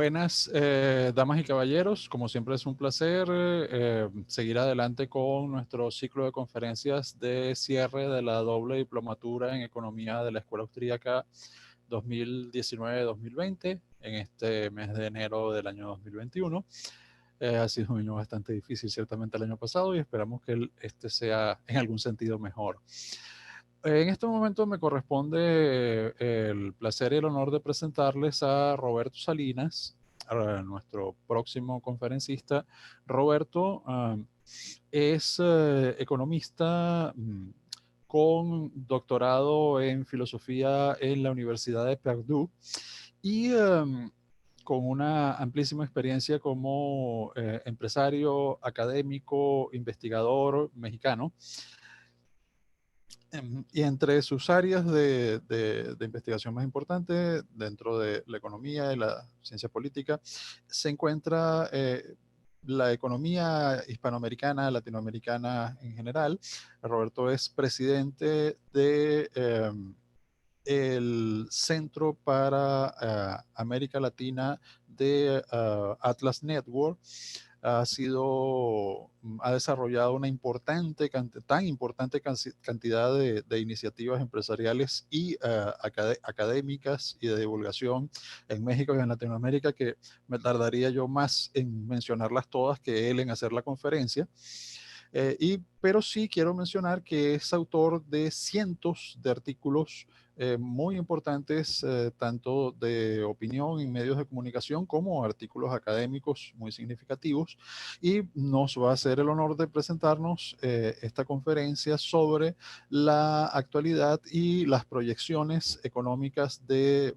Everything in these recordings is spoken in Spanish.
Buenas, damas y caballeros. Como siempre es un placer seguir adelante con nuestro ciclo de conferencias de cierre de la doble diplomatura en Economía de la Escuela Austríaca 2019-2020 en este mes de enero del año 2021. Ha sido un año bastante difícil ciertamente el año pasado y esperamos que este sea en algún sentido mejor. En este momento me corresponde el placer y el honor de presentarles a Roberto Salinas, a nuestro próximo conferencista. Roberto es economista con doctorado en filosofía en la Universidad de Purdue y con una amplísima experiencia como empresario, académico, investigador mexicano. Y entre sus áreas de investigación más importantes dentro de la economía y la ciencia política se encuentra la economía hispanoamericana, latinoamericana en general. Roberto es presidente de el Centro para América Latina de Atlas Network. Ha desarrollado una tan importante cantidad de iniciativas empresariales y académicas y de divulgación en México y en Latinoamérica que me tardaría yo más en mencionarlas todas que él en hacer la conferencia. Pero sí quiero mencionar que es autor de cientos de artículos muy importantes, tanto de opinión en medios de comunicación como artículos académicos muy significativos, y nos va a hacer el honor de presentarnos esta conferencia sobre la actualidad y las proyecciones económicas de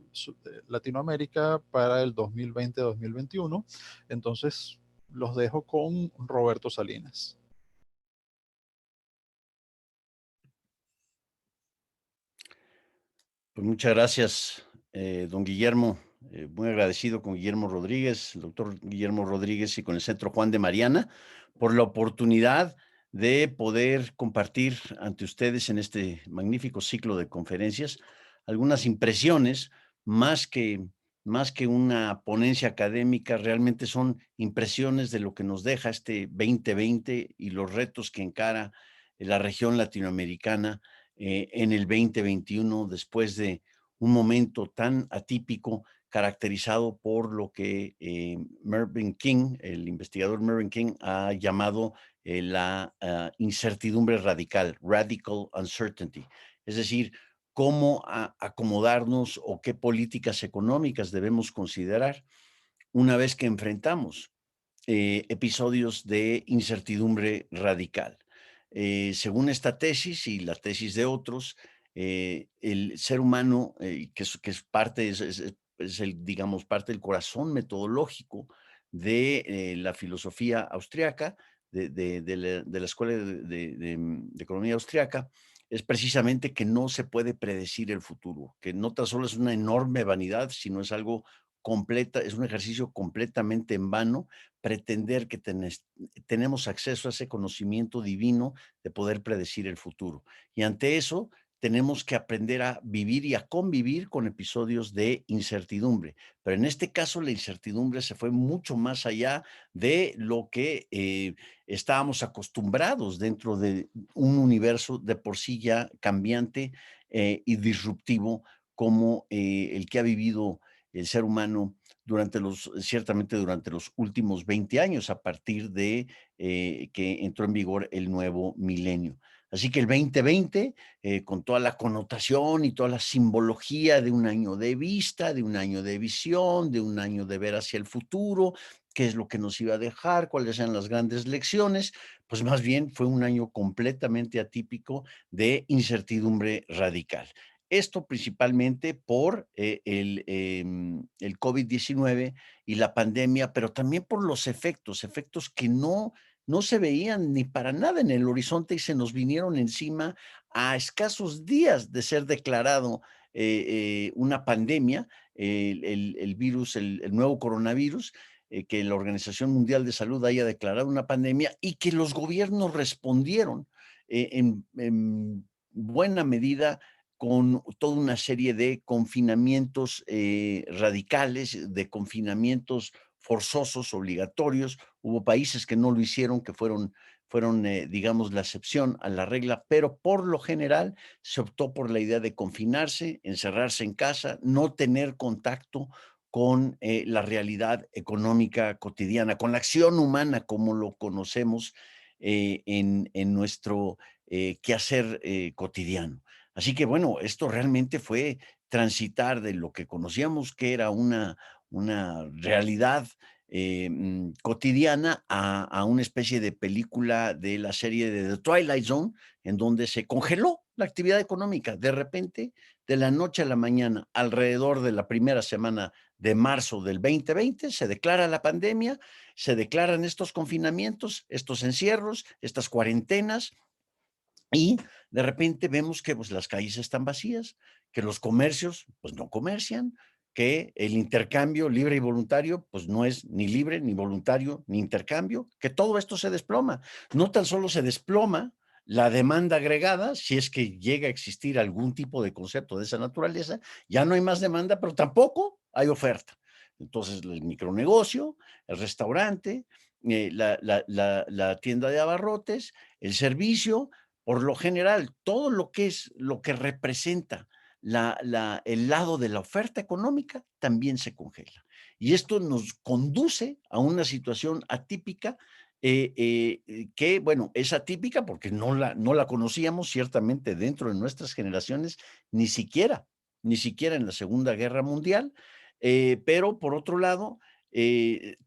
Latinoamérica para el 2020-2021. Entonces, los dejo con Roberto Salinas. Pues muchas gracias, don Guillermo. Muy agradecido con Guillermo Rodríguez, el doctor Guillermo Rodríguez y con el Centro Juan de Mariana por la oportunidad de poder compartir ante ustedes en este magnífico ciclo de conferencias algunas impresiones, más que, más que una ponencia académica, realmente son impresiones de lo que nos deja este 2020 y los retos que encara la región latinoamericana en el 2021, después de un momento tan atípico caracterizado por lo que Mervyn King, el investigador Mervyn King, ha llamado la incertidumbre radical, radical uncertainty. Es decir, cómo acomodarnos o qué políticas económicas debemos considerar una vez que enfrentamos episodios de incertidumbre radical. Según esta tesis y la tesis de otros, el ser humano, que es parte, es el, digamos, parte del corazón metodológico de la filosofía austriaca, de la Escuela de Economía Austriaca, es precisamente que no se puede predecir el futuro, que no tan solo es una enorme vanidad, sino es algo completa, es un ejercicio completamente en vano pretender que tenemos acceso a ese conocimiento divino de poder predecir el futuro. Y ante eso, tenemos que aprender a vivir y a convivir con episodios de incertidumbre. Pero en este caso, la incertidumbre se fue mucho más allá de lo que estábamos acostumbrados dentro de un universo de por sí ya cambiante y disruptivo como el que ha vivido el ser humano ciertamente durante los últimos 20 años, a partir de que entró en vigor el nuevo milenio. Así que el 2020, con toda la connotación y toda la simbología de un año de vista, de un año de visión, de un año de ver hacia el futuro, qué es lo que nos iba a dejar, cuáles eran las grandes lecciones, pues más bien fue un año completamente atípico de incertidumbre radical. Esto principalmente por el COVID-19 y la pandemia, pero también por los efectos que no se veían ni para nada en el horizonte y se nos vinieron encima a escasos días de ser declarado una pandemia, el virus, el nuevo coronavirus, que la Organización Mundial de Salud haya declarado una pandemia y que los gobiernos respondieron en buena medida con toda una serie de confinamientos radicales, de confinamientos forzosos, obligatorios. Hubo países que no lo hicieron, que fueron, digamos, la excepción a la regla, pero por lo general se optó por la idea de confinarse, encerrarse en casa, no tener contacto con la realidad económica cotidiana, con la acción humana como lo conocemos en nuestro quehacer cotidiano. Así que bueno, esto realmente fue transitar de lo que conocíamos que era una realidad cotidiana a una especie de película de la serie de The Twilight Zone, en donde se congeló la actividad económica. De repente, de la noche a la mañana, alrededor de la primera semana de marzo del 2020, se declara la pandemia, se declaran estos confinamientos, estos encierros, estas cuarentenas, y de repente vemos que pues, las calles están vacías, que los comercios pues, no comercian, que el intercambio libre y voluntario pues no es ni libre, ni voluntario, ni intercambio, que todo esto se desploma. No tan solo se desploma la demanda agregada, si es que llega a existir algún tipo de concepto de esa naturaleza, ya no hay más demanda, pero tampoco hay oferta. Entonces, el micronegocio, el restaurante, la tienda de abarrotes, el servicio, por lo general, todo lo que es lo que representa el lado de la oferta económica también se congela. Y esto nos conduce a una situación atípica que, bueno, es atípica porque no la conocíamos ciertamente dentro de nuestras generaciones, ni siquiera, ni siquiera en la Segunda Guerra Mundial, pero por otro lado,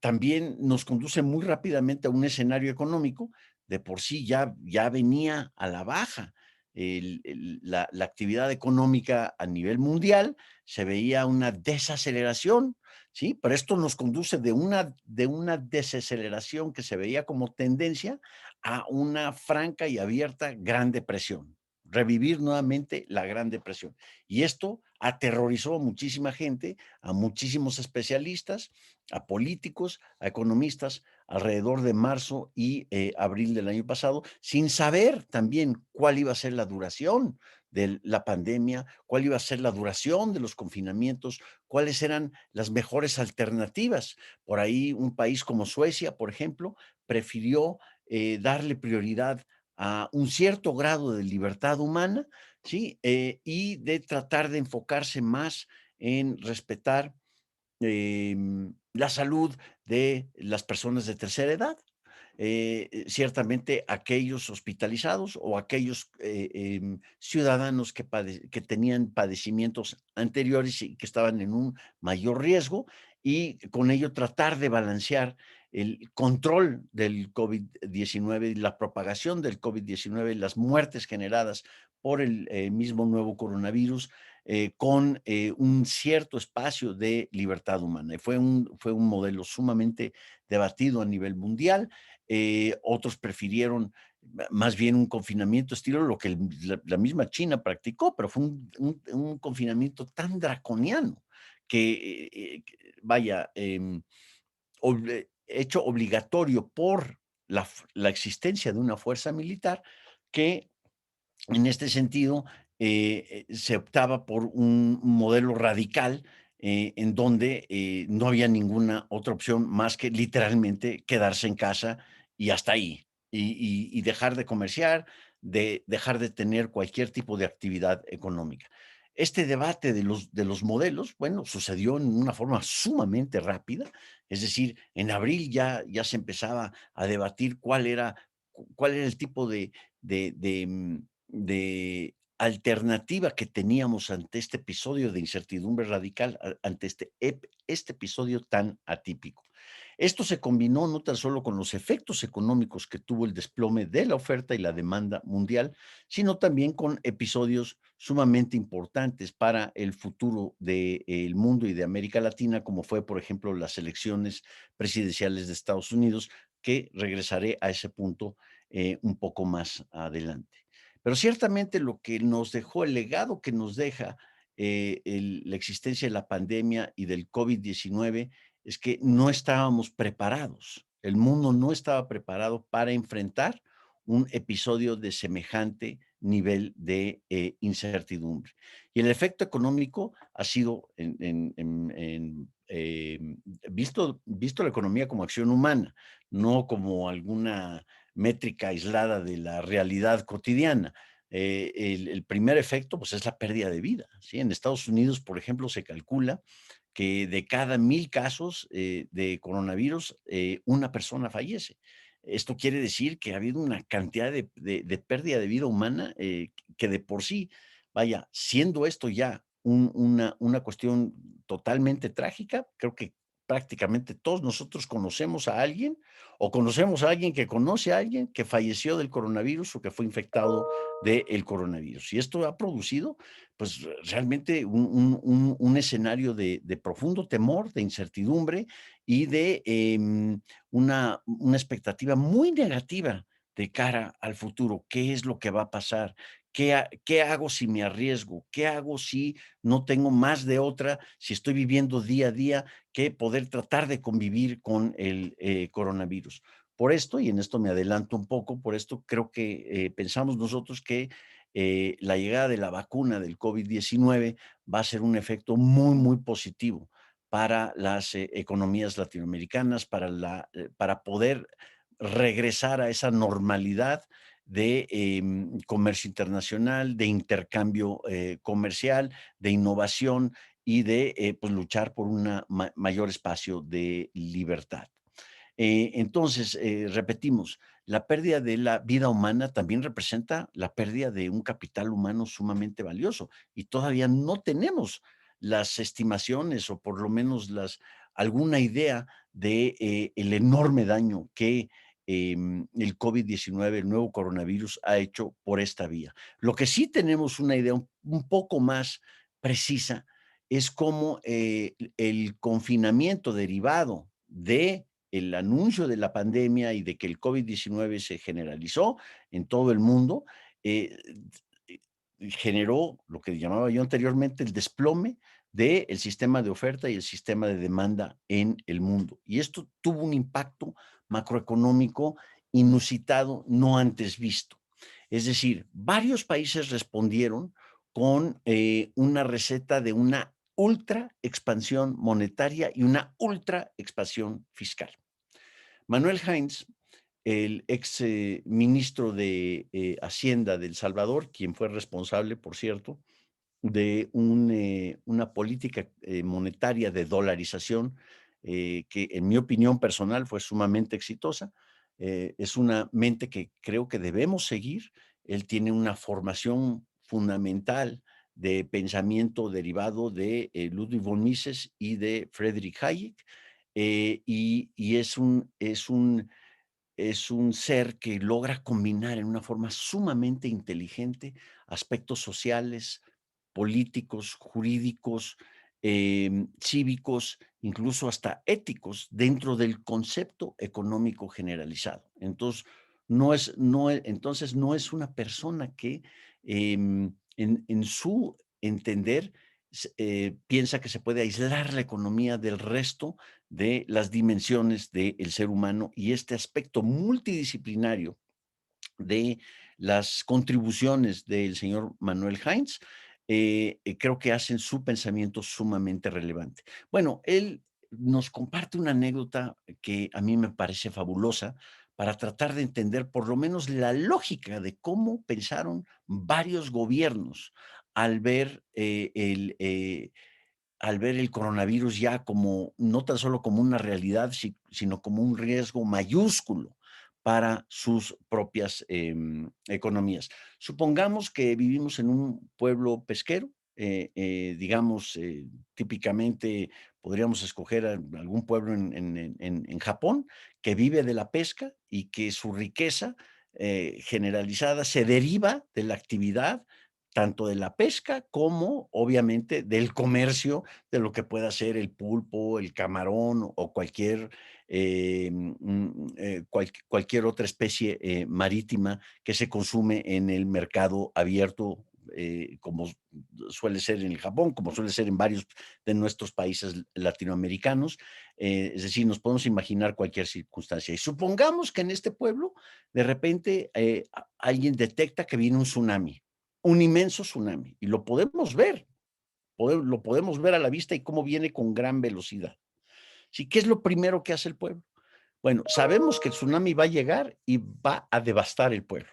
también nos conduce muy rápidamente a un escenario económico de por sí ya venía a la baja. La actividad económica a nivel mundial, se veía una desaceleración, ¿sí? Pero esto nos conduce de una desaceleración que se veía como tendencia a una franca y abierta Gran Depresión, revivir nuevamente la Gran Depresión. Y esto aterrorizó a muchísima gente, a muchísimos especialistas, a políticos, a economistas, alrededor de marzo y abril del año pasado, sin saber también cuál iba a ser la duración de la pandemia, cuál iba a ser la duración de los confinamientos, cuáles eran las mejores alternativas. Por ahí un país como Suecia, por ejemplo, prefirió darle prioridad a un cierto grado de libertad humana, ¿sí? Y de tratar de enfocarse más en respetar la salud de las personas de tercera edad. Ciertamente aquellos hospitalizados o aquellos ciudadanos que tenían padecimientos anteriores y que estaban en un mayor riesgo, y con ello tratar de balancear el control del COVID-19 y la propagación del COVID-19, las muertes generadas por el mismo nuevo coronavirus, con un cierto espacio de libertad humana. Y fue un modelo sumamente debatido a nivel mundial. Otros prefirieron más bien un confinamiento estilo lo que la misma China practicó, pero fue un confinamiento tan draconiano que vaya, hecho obligatorio por la existencia de una fuerza militar, que en este sentido, se optaba por un modelo radical, en donde, no había ninguna otra opción más que literalmente quedarse en casa y hasta ahí, y dejar de comerciar, de dejar de tener cualquier tipo de actividad económica. Este debate de los modelos, bueno, sucedió en una forma sumamente rápida, es decir, en abril ya se empezaba a debatir cuál era el tipo de alternativa que teníamos ante este episodio de incertidumbre radical, ante este episodio tan atípico. Esto se combinó no tan solo con los efectos económicos que tuvo el desplome de la oferta y la demanda mundial, sino también con episodios sumamente importantes para el futuro del mundo y de América Latina, como fue, por ejemplo, las elecciones presidenciales de Estados Unidos, que regresaré a ese punto un poco más adelante. Pero ciertamente lo que nos dejó, el legado que nos deja la existencia de la pandemia y del COVID-19 es que no estábamos preparados. El mundo no estaba preparado para enfrentar un episodio de semejante nivel de incertidumbre. Y el efecto económico ha sido visto la economía como acción humana, no como alguna métrica aislada de la realidad cotidiana. El primer efecto, pues, es la pérdida de vida, ¿sí? En Estados Unidos, por ejemplo, se calcula que de cada 1000 casos de coronavirus, una persona fallece. Esto quiere decir que ha habido una cantidad de pérdida de vida humana que de por sí, vaya, siendo esto ya una cuestión totalmente trágica, creo que prácticamente todos nosotros conocemos a alguien o conocemos a alguien que conoce a alguien que falleció del coronavirus o que fue infectado del coronavirus. Y esto ha producido, pues, realmente un escenario de profundo temor, de incertidumbre y de una expectativa muy negativa de cara al futuro. ¿Qué es lo que va a pasar? ¿Qué hago si me arriesgo? ¿Qué hago si no tengo más de otra? Si estoy viviendo día a día que poder tratar de convivir con el coronavirus. Por esto, y en esto me adelanto un poco, por esto creo que pensamos nosotros que la llegada de la vacuna del COVID-19 va a ser un efecto muy, muy positivo para las economías latinoamericanas, para poder regresar a esa normalidad de comercio internacional, de intercambio comercial, de innovación y de pues, luchar por un mayor espacio de libertad. Entonces, repetimos, la pérdida de la vida humana también representa la pérdida de un capital humano sumamente valioso y todavía no tenemos las estimaciones o por lo menos alguna idea de el enorme daño que el COVID-19, el nuevo coronavirus, ha hecho por esta vía. Lo que sí tenemos una idea un poco más precisa es cómo el confinamiento derivado de el anuncio de la pandemia y de que el COVID-19 se generalizó en todo el mundo, eh, generó lo que llamaba yo anteriormente el desplome del sistema de oferta y el sistema de demanda en el mundo. Y esto tuvo un impacto macroeconómico inusitado, no antes visto. Es decir, varios países respondieron con una receta de una ultra expansión monetaria y una ultra expansión fiscal. Manuel Heinz, el ex ministro de Hacienda de El Salvador, quien fue responsable, por cierto, de una política monetaria de dolarización que, en mi opinión personal, fue sumamente exitosa. Es una mente que creo que debemos seguir. Él tiene una formación fundamental de pensamiento derivado de Ludwig von Mises y de Friedrich Hayek, y es un ser que logra combinar en una forma sumamente inteligente aspectos sociales, políticos, jurídicos, cívicos, incluso hasta éticos, dentro del concepto económico generalizado. Entonces, no es una persona que en su entender piensa que se puede aislar la economía del resto de las dimensiones del ser humano y este aspecto multidisciplinario de las contribuciones del señor Manuel Heinz, creo que hacen su pensamiento sumamente relevante. Bueno, él nos comparte una anécdota que a mí me parece fabulosa para tratar de entender por lo menos la lógica de cómo pensaron varios gobiernos al ver el coronavirus ya como, no tan solo como una realidad, sino como un riesgo mayúsculo para sus propias economías. Supongamos que vivimos en un pueblo pesquero, digamos, típicamente podríamos escoger algún pueblo en Japón que vive de la pesca y que su riqueza generalizada se deriva de la actividad tanto de la pesca como, obviamente, del comercio de lo que pueda ser el pulpo, el camarón o cualquier otra especie marítima que se consume en el mercado abierto, como suele ser en el Japón, como suele ser en varios de nuestros países latinoamericanos. Es decir, nos podemos imaginar cualquier circunstancia. Y supongamos que en este pueblo, de repente, alguien detecta que viene un tsunami, un inmenso tsunami, y lo podemos ver, lo podemos ver a la vista y cómo viene con gran velocidad. Sí, ¿qué es lo primero que hace el pueblo? Bueno, sabemos que el tsunami va a llegar y va a devastar el pueblo.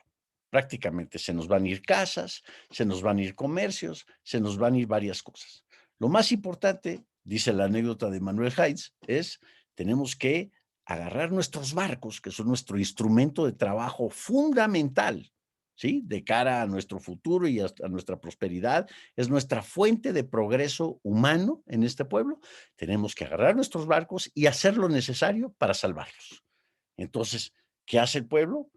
Prácticamente se nos van a ir casas, se nos van a ir comercios, se nos van a ir varias cosas. Lo más importante, dice la anécdota de Manuel Heinz, es tenemos que agarrar nuestros barcos, que son nuestro instrumento de trabajo fundamental, ¿sí? De cara a nuestro futuro y a nuestra prosperidad, es nuestra fuente de progreso humano en este pueblo. Tenemos que agarrar nuestros barcos y hacer lo necesario para salvarlos. Entonces, ¿qué hace el pueblo?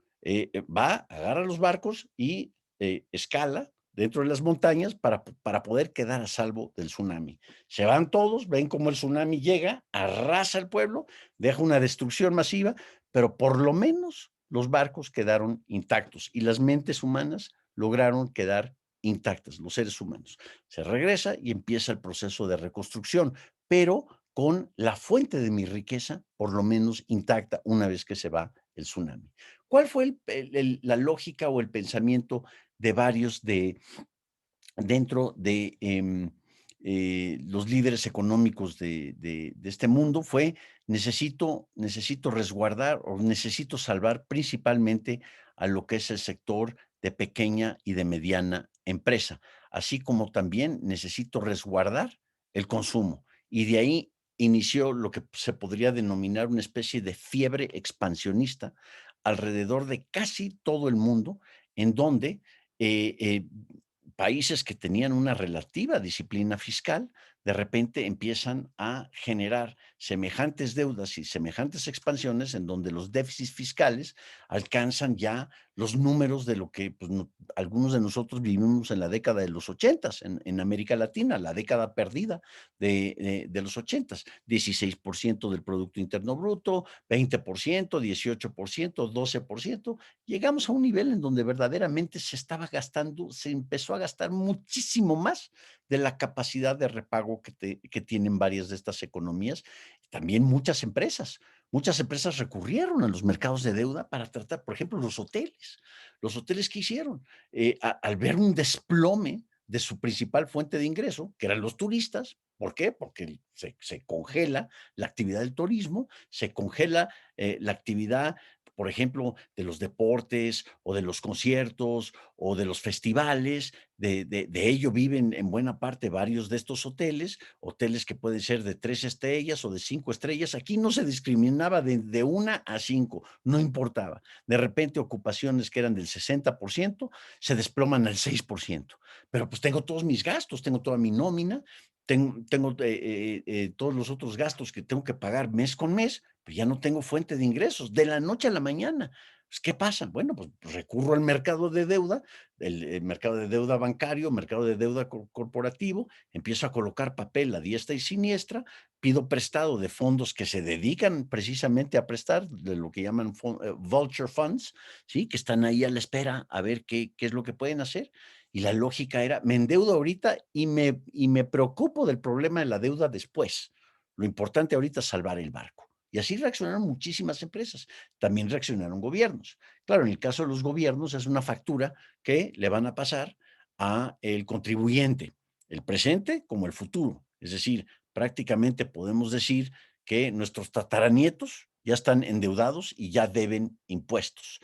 Va, agarra los barcos y escala dentro de las montañas para poder quedar a salvo del tsunami. Se van todos, ven cómo el tsunami llega, arrasa el pueblo, deja una destrucción masiva, pero por lo menos los barcos quedaron intactos y las mentes humanas lograron quedar intactas, los seres humanos. Se regresa y empieza el proceso de reconstrucción, pero con la fuente de mi riqueza, por lo menos intacta, una vez que se va el tsunami. ¿Cuál fue la lógica o el pensamiento de varios dentro de los líderes económicos de este mundo? Fue, necesito resguardar o necesito salvar principalmente a lo que es el sector de pequeña y de mediana empresa, así como también necesito resguardar el consumo. Y de ahí inició lo que se podría denominar una especie de fiebre expansionista alrededor de casi todo el mundo, en donde eh, eh, países que tenían una relativa disciplina fiscal, de repente empiezan a generar semejantes deudas y semejantes expansiones en donde los déficits fiscales alcanzan ya los números de lo que pues, algunos de nosotros vivimos en la década de los ochentas en América Latina, la década perdida de los ochentas, 16% del Producto Interno Bruto, 20%, 18%, 12%. Llegamos a un nivel en donde verdaderamente se estaba gastando, se empezó a gastar muchísimo más de la capacidad de repago que tienen varias de estas economías. También muchas empresas recurrieron a los mercados de deuda para tratar, por ejemplo, los hoteles que hicieron, al ver un desplome de su principal fuente de ingreso, que eran los turistas. ¿Por qué? Porque se congela la actividad del turismo, se congela la actividad, por ejemplo, de los deportes o de los conciertos o de los festivales. De ello viven en buena parte varios de estos hoteles que pueden ser de 3 estrellas o de 5 estrellas. Aquí no se discriminaba de 1 a 5, no importaba. De repente ocupaciones que eran del 60% se desploman al 6%. Pero pues tengo todos mis gastos, tengo toda mi nómina, tengo todos los otros gastos que tengo que pagar mes con mes, pues ya no tengo fuente de ingresos de la noche a la mañana. Pues, ¿qué pasa? Bueno, pues recurro al mercado de deuda, el mercado de deuda bancario, mercado de deuda corporativo, empiezo a colocar papel a diestra y siniestra, pido prestado de fondos que se dedican precisamente a prestar, de lo que llaman vulture funds, ¿sí? Que están ahí a la espera a ver qué es lo que pueden hacer. Y la lógica era, me endeudo ahorita y me preocupo del problema de la deuda después. Lo importante ahorita es salvar el barco. Y así reaccionaron muchísimas empresas. También reaccionaron gobiernos. Claro, en el caso de los gobiernos es una factura que le van a pasar a el contribuyente, el presente como el futuro. Es decir, prácticamente podemos decir que nuestros tataranietos ya están endeudados y ya deben impuestos.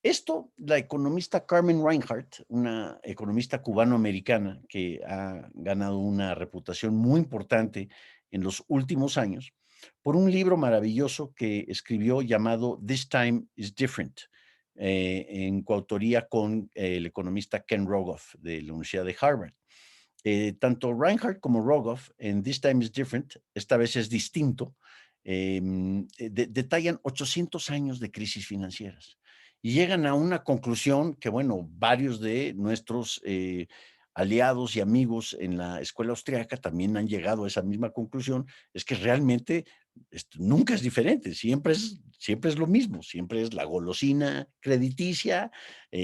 Esto, la economista Carmen Reinhart, una economista cubano-americana que ha ganado una reputación muy importante en los últimos años, por un libro maravilloso que escribió llamado This Time is Different, en coautoría con el economista Ken Rogoff de la Universidad de Harvard. Tanto Reinhardt como Rogoff en This Time is Different, esta vez es distinto, detallan 800 años de crisis financieras y llegan a una conclusión que, bueno, varios de nuestros aliados y amigos en la escuela austriaca también han llegado a esa misma conclusión, es que realmente Esto nunca es diferente, siempre es lo mismo, siempre es la golosina crediticia,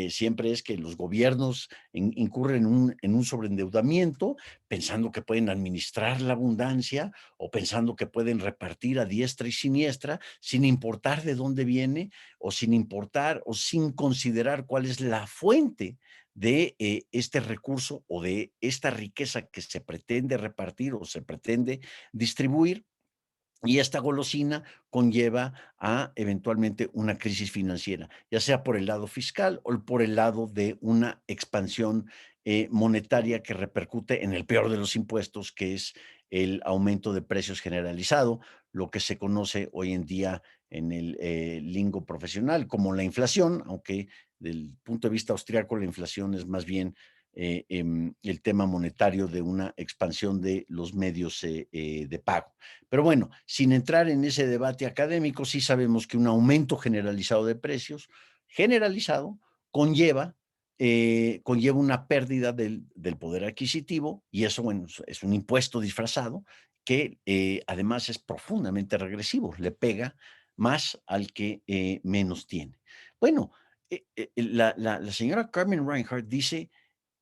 siempre es que los gobiernos incurren en un sobreendeudamiento, pensando que pueden administrar la abundancia o pensando que pueden repartir a diestra y siniestra, sin importar de dónde viene o sin importar o sin considerar cuál es la fuente de este recurso o de esta riqueza que se pretende repartir o se pretende distribuir, y esta golosina conlleva a eventualmente una crisis financiera, ya sea por el lado fiscal o por el lado de una expansión monetaria que repercute en el peor de los impuestos, que es el aumento de precios generalizado, lo que se conoce hoy en día en el lingo profesional como la inflación, aunque del punto de vista austriaco la inflación es más bien el tema monetario de una expansión de los medios de pago. Pero bueno, sin entrar en ese debate académico, sí sabemos que un aumento generalizado de precios, generalizado, conlleva, conlleva una pérdida del poder adquisitivo y eso, bueno, es un impuesto disfrazado que además es profundamente regresivo, le pega más al que menos tiene. Bueno, la señora Carmen Reinhardt dice,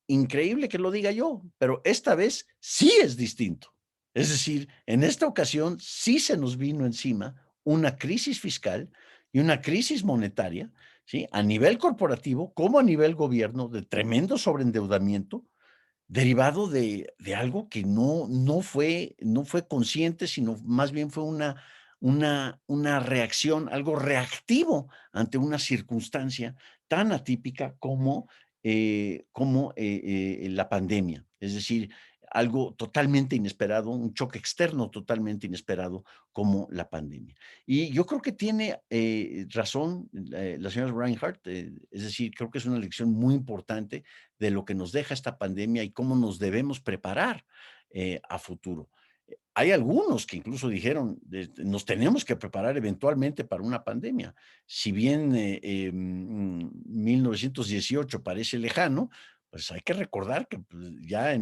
increíble que lo diga yo, pero esta vez sí es distinto. Es decir, en esta ocasión sí se nos vino encima una crisis fiscal y una crisis monetaria, ¿sí? A nivel corporativo como a nivel gobierno, de tremendo sobreendeudamiento, derivado de algo que no fue consciente, sino más bien fue una reacción, algo reactivo ante una circunstancia tan atípica como la pandemia. Es decir, algo totalmente inesperado, un choque externo totalmente inesperado como la pandemia. Y yo creo que tiene razón la señora Reinhardt, es decir, creo que es una lección muy importante de lo que nos deja esta pandemia y cómo nos debemos preparar a futuro. Hay algunos que incluso dijeron, nos tenemos que preparar eventualmente para una pandemia. Si bien 1918 parece lejano, pues hay que recordar que pues, ya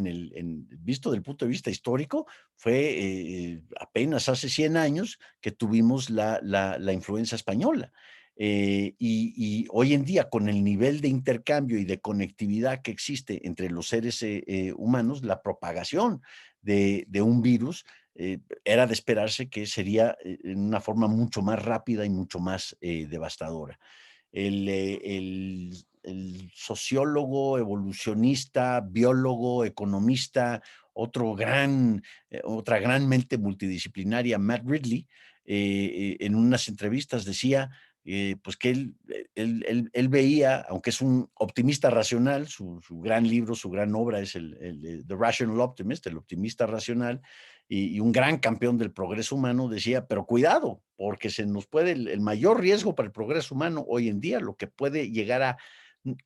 visto del punto de vista histórico, fue apenas hace 100 años que tuvimos la influenza española. Y hoy en día, con el nivel de intercambio y de conectividad que existe entre los seres humanos, la propagación de un virus era de esperarse que sería en una forma mucho más rápida y mucho más devastadora. El sociólogo, evolucionista, biólogo, economista, otra gran mente multidisciplinaria, Matt Ridley, en unas entrevistas decía pues que él veía, aunque es un optimista racional, su gran libro, su gran obra es el The Rational Optimist, el optimista racional, y un gran campeón del progreso humano, decía, pero cuidado, porque se nos puede, el mayor riesgo para el progreso humano hoy en día, lo que puede llegar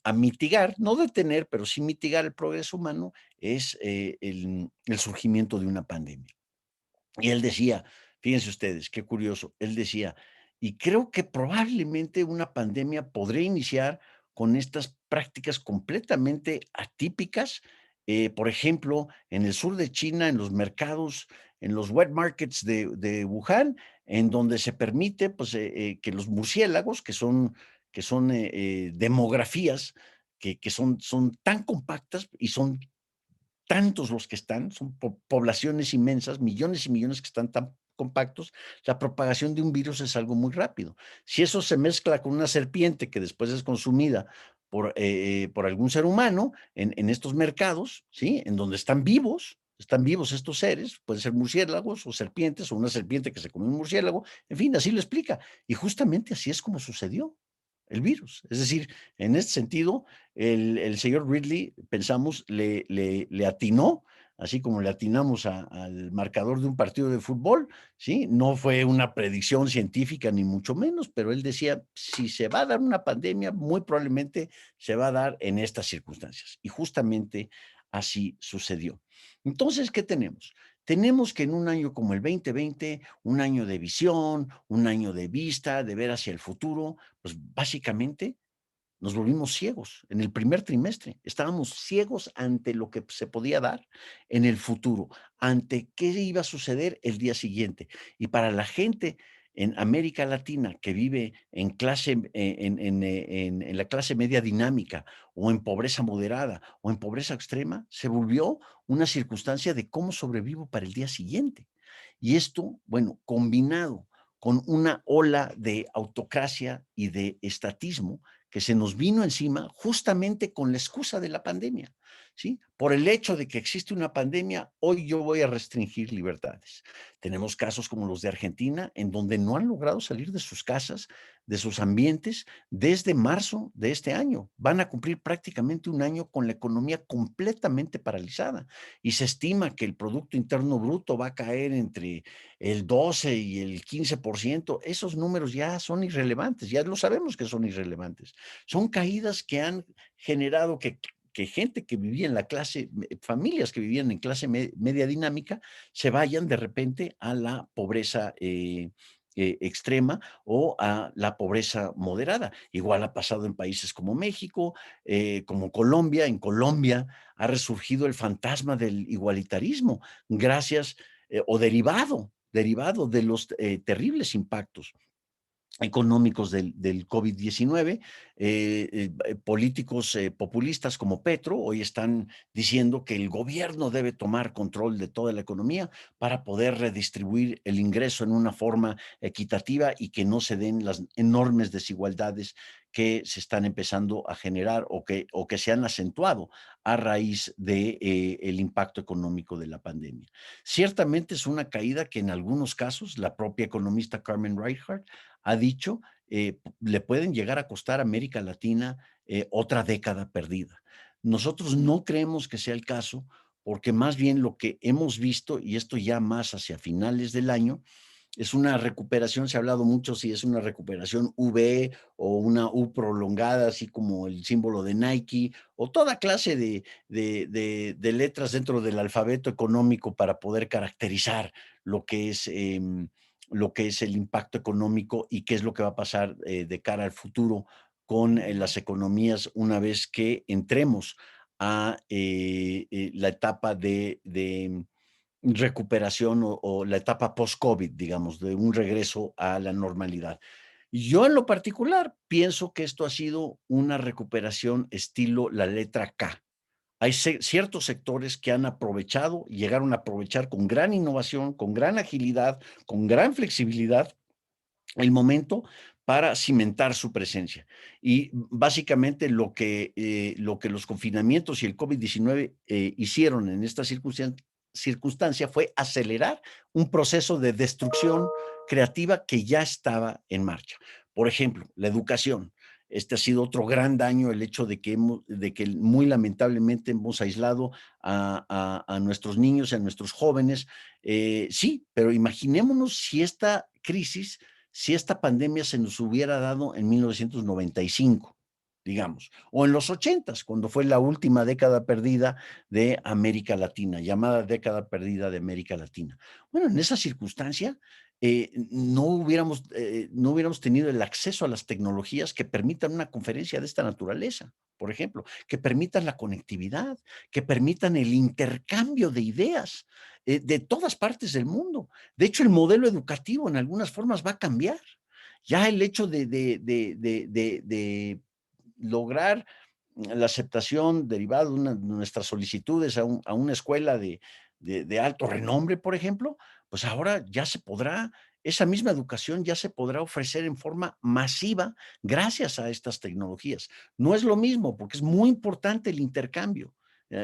a mitigar, no detener, pero sí mitigar el progreso humano, es el surgimiento de una pandemia. Y él decía, fíjense ustedes, qué curioso, él decía, y creo que probablemente una pandemia podría iniciar con estas prácticas completamente atípicas, por ejemplo, en el sur de China, en los mercados, en los wet markets de Wuhan, en donde se permite pues, que los murciélagos, que son demografías, son tan compactas y son tantos los que están, son poblaciones inmensas, millones y millones que están tan compactos, la propagación de un virus es algo muy rápido. Si eso se mezcla con una serpiente que después es consumida por algún ser humano en estos mercados, ¿sí? En donde están vivos estos seres, pueden ser murciélagos o serpientes, o una serpiente que se come un murciélago, en fin, así lo explica. Y justamente así es como sucedió el virus. Es decir, en este sentido, el señor Ridley, pensamos, le atinó, así como le atinamos al marcador de un partido de fútbol, ¿sí? No fue una predicción científica, ni mucho menos, pero él decía, si se va a dar una pandemia, muy probablemente se va a dar en estas circunstancias. Y justamente así sucedió. Entonces, ¿qué tenemos? Tenemos que en un año como el 2020, un año de visión, un año de vista, de ver hacia el futuro, pues básicamente nos volvimos ciegos en el primer trimestre. Estábamos ciegos ante lo que se podía dar en el futuro, ante qué iba a suceder el día siguiente. Y para la gente en América Latina que vive en clase, en la clase media dinámica o en pobreza moderada o en pobreza extrema, se volvió una circunstancia de cómo sobrevivo para el día siguiente. Y esto, bueno, combinado con una ola de autocracia y de estatismo que se nos vino encima justamente con la excusa de la pandemia, ¿sí? Por el hecho de que existe una pandemia, hoy yo voy a restringir libertades. Tenemos casos como los de Argentina, en donde no han logrado salir de sus casas, de sus ambientes, desde marzo de este año. Van a cumplir prácticamente un año con la economía completamente paralizada y se estima que el Producto Interno Bruto va a caer entre el 12 y el 15%. Esos números ya son irrelevantes, ya lo sabemos que son irrelevantes. Son caídas que han generado que gente que vivía en la clase, familias que vivían en clase media dinámica, se vayan de repente a la pobreza extrema o a la pobreza moderada. Igual ha pasado en países como México, como Colombia. En Colombia ha resurgido el fantasma del igualitarismo, gracias o derivado de los terribles impactos económicos del COVID-19. Políticos populistas como Petro hoy están diciendo que el gobierno debe tomar control de toda la economía para poder redistribuir el ingreso en una forma equitativa y que no se den las enormes desigualdades que se están empezando a generar o que se han acentuado a raíz de el impacto económico de la pandemia. Ciertamente es una caída que en algunos casos la propia economista Carmen Reinhardt ha dicho, le pueden llegar a costar a América Latina otra década perdida. Nosotros no creemos que sea el caso, porque más bien lo que hemos visto, y esto ya más hacia finales del año, es una recuperación. Se ha hablado mucho si es una recuperación V o una U prolongada, así como el símbolo de Nike, o toda clase de letras dentro del alfabeto económico para poder caracterizar lo que es, lo que es el impacto económico y qué es lo que va a pasar de cara al futuro con las economías una vez que entremos a la etapa de recuperación o la etapa post-COVID, digamos, de un regreso a la normalidad. Yo en lo particular pienso que esto ha sido una recuperación estilo la letra K. Hay ciertos sectores que han aprovechado, llegaron a aprovechar con gran innovación, con gran agilidad, con gran flexibilidad el momento para cimentar su presencia. Y básicamente lo que los confinamientos y el COVID-19 hicieron en esta circunstancia fue acelerar un proceso de destrucción creativa que ya estaba en marcha. Por ejemplo, la educación. Este ha sido otro gran daño, el hecho de que muy lamentablemente hemos aislado a nuestros niños y a nuestros jóvenes. Sí, pero imaginémonos si esta pandemia se nos hubiera dado en 1995, digamos, o en los 80, cuando fue la última década perdida de América Latina, llamada década perdida de América Latina. Bueno, en esa circunstancia no hubiéramos tenido el acceso a las tecnologías que permitan una conferencia de esta naturaleza, por ejemplo, que permitan la conectividad, que permitan el intercambio de ideas de todas partes del mundo. De hecho, el modelo educativo en algunas formas va a cambiar. Ya el hecho de lograr la aceptación derivada de nuestras solicitudes a una escuela de alto renombre, por ejemplo, pues ahora ya se podrá, esa misma educación ya se podrá ofrecer en forma masiva gracias a estas tecnologías. No es lo mismo porque es muy importante el intercambio.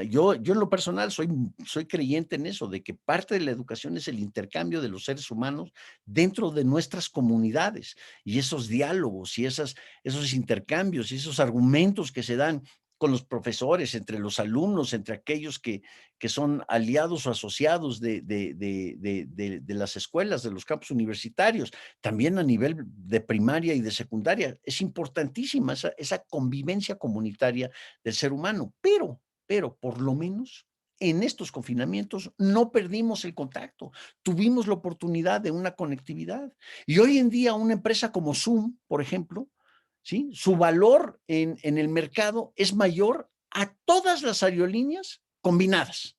Yo en lo personal soy creyente en eso, de que parte de la educación es el intercambio de los seres humanos dentro de nuestras comunidades y esos diálogos y esos intercambios y esos argumentos que se dan con los profesores, entre los alumnos, entre aquellos que son aliados o asociados de las escuelas, de los campus universitarios, también a nivel de primaria y de secundaria. Es importantísima esa convivencia comunitaria del ser humano, pero por lo menos en estos confinamientos no perdimos el contacto, tuvimos la oportunidad de una conectividad. Y hoy en día una empresa como Zoom, por ejemplo, ¿sí? Su valor en el mercado es mayor a todas las aerolíneas combinadas.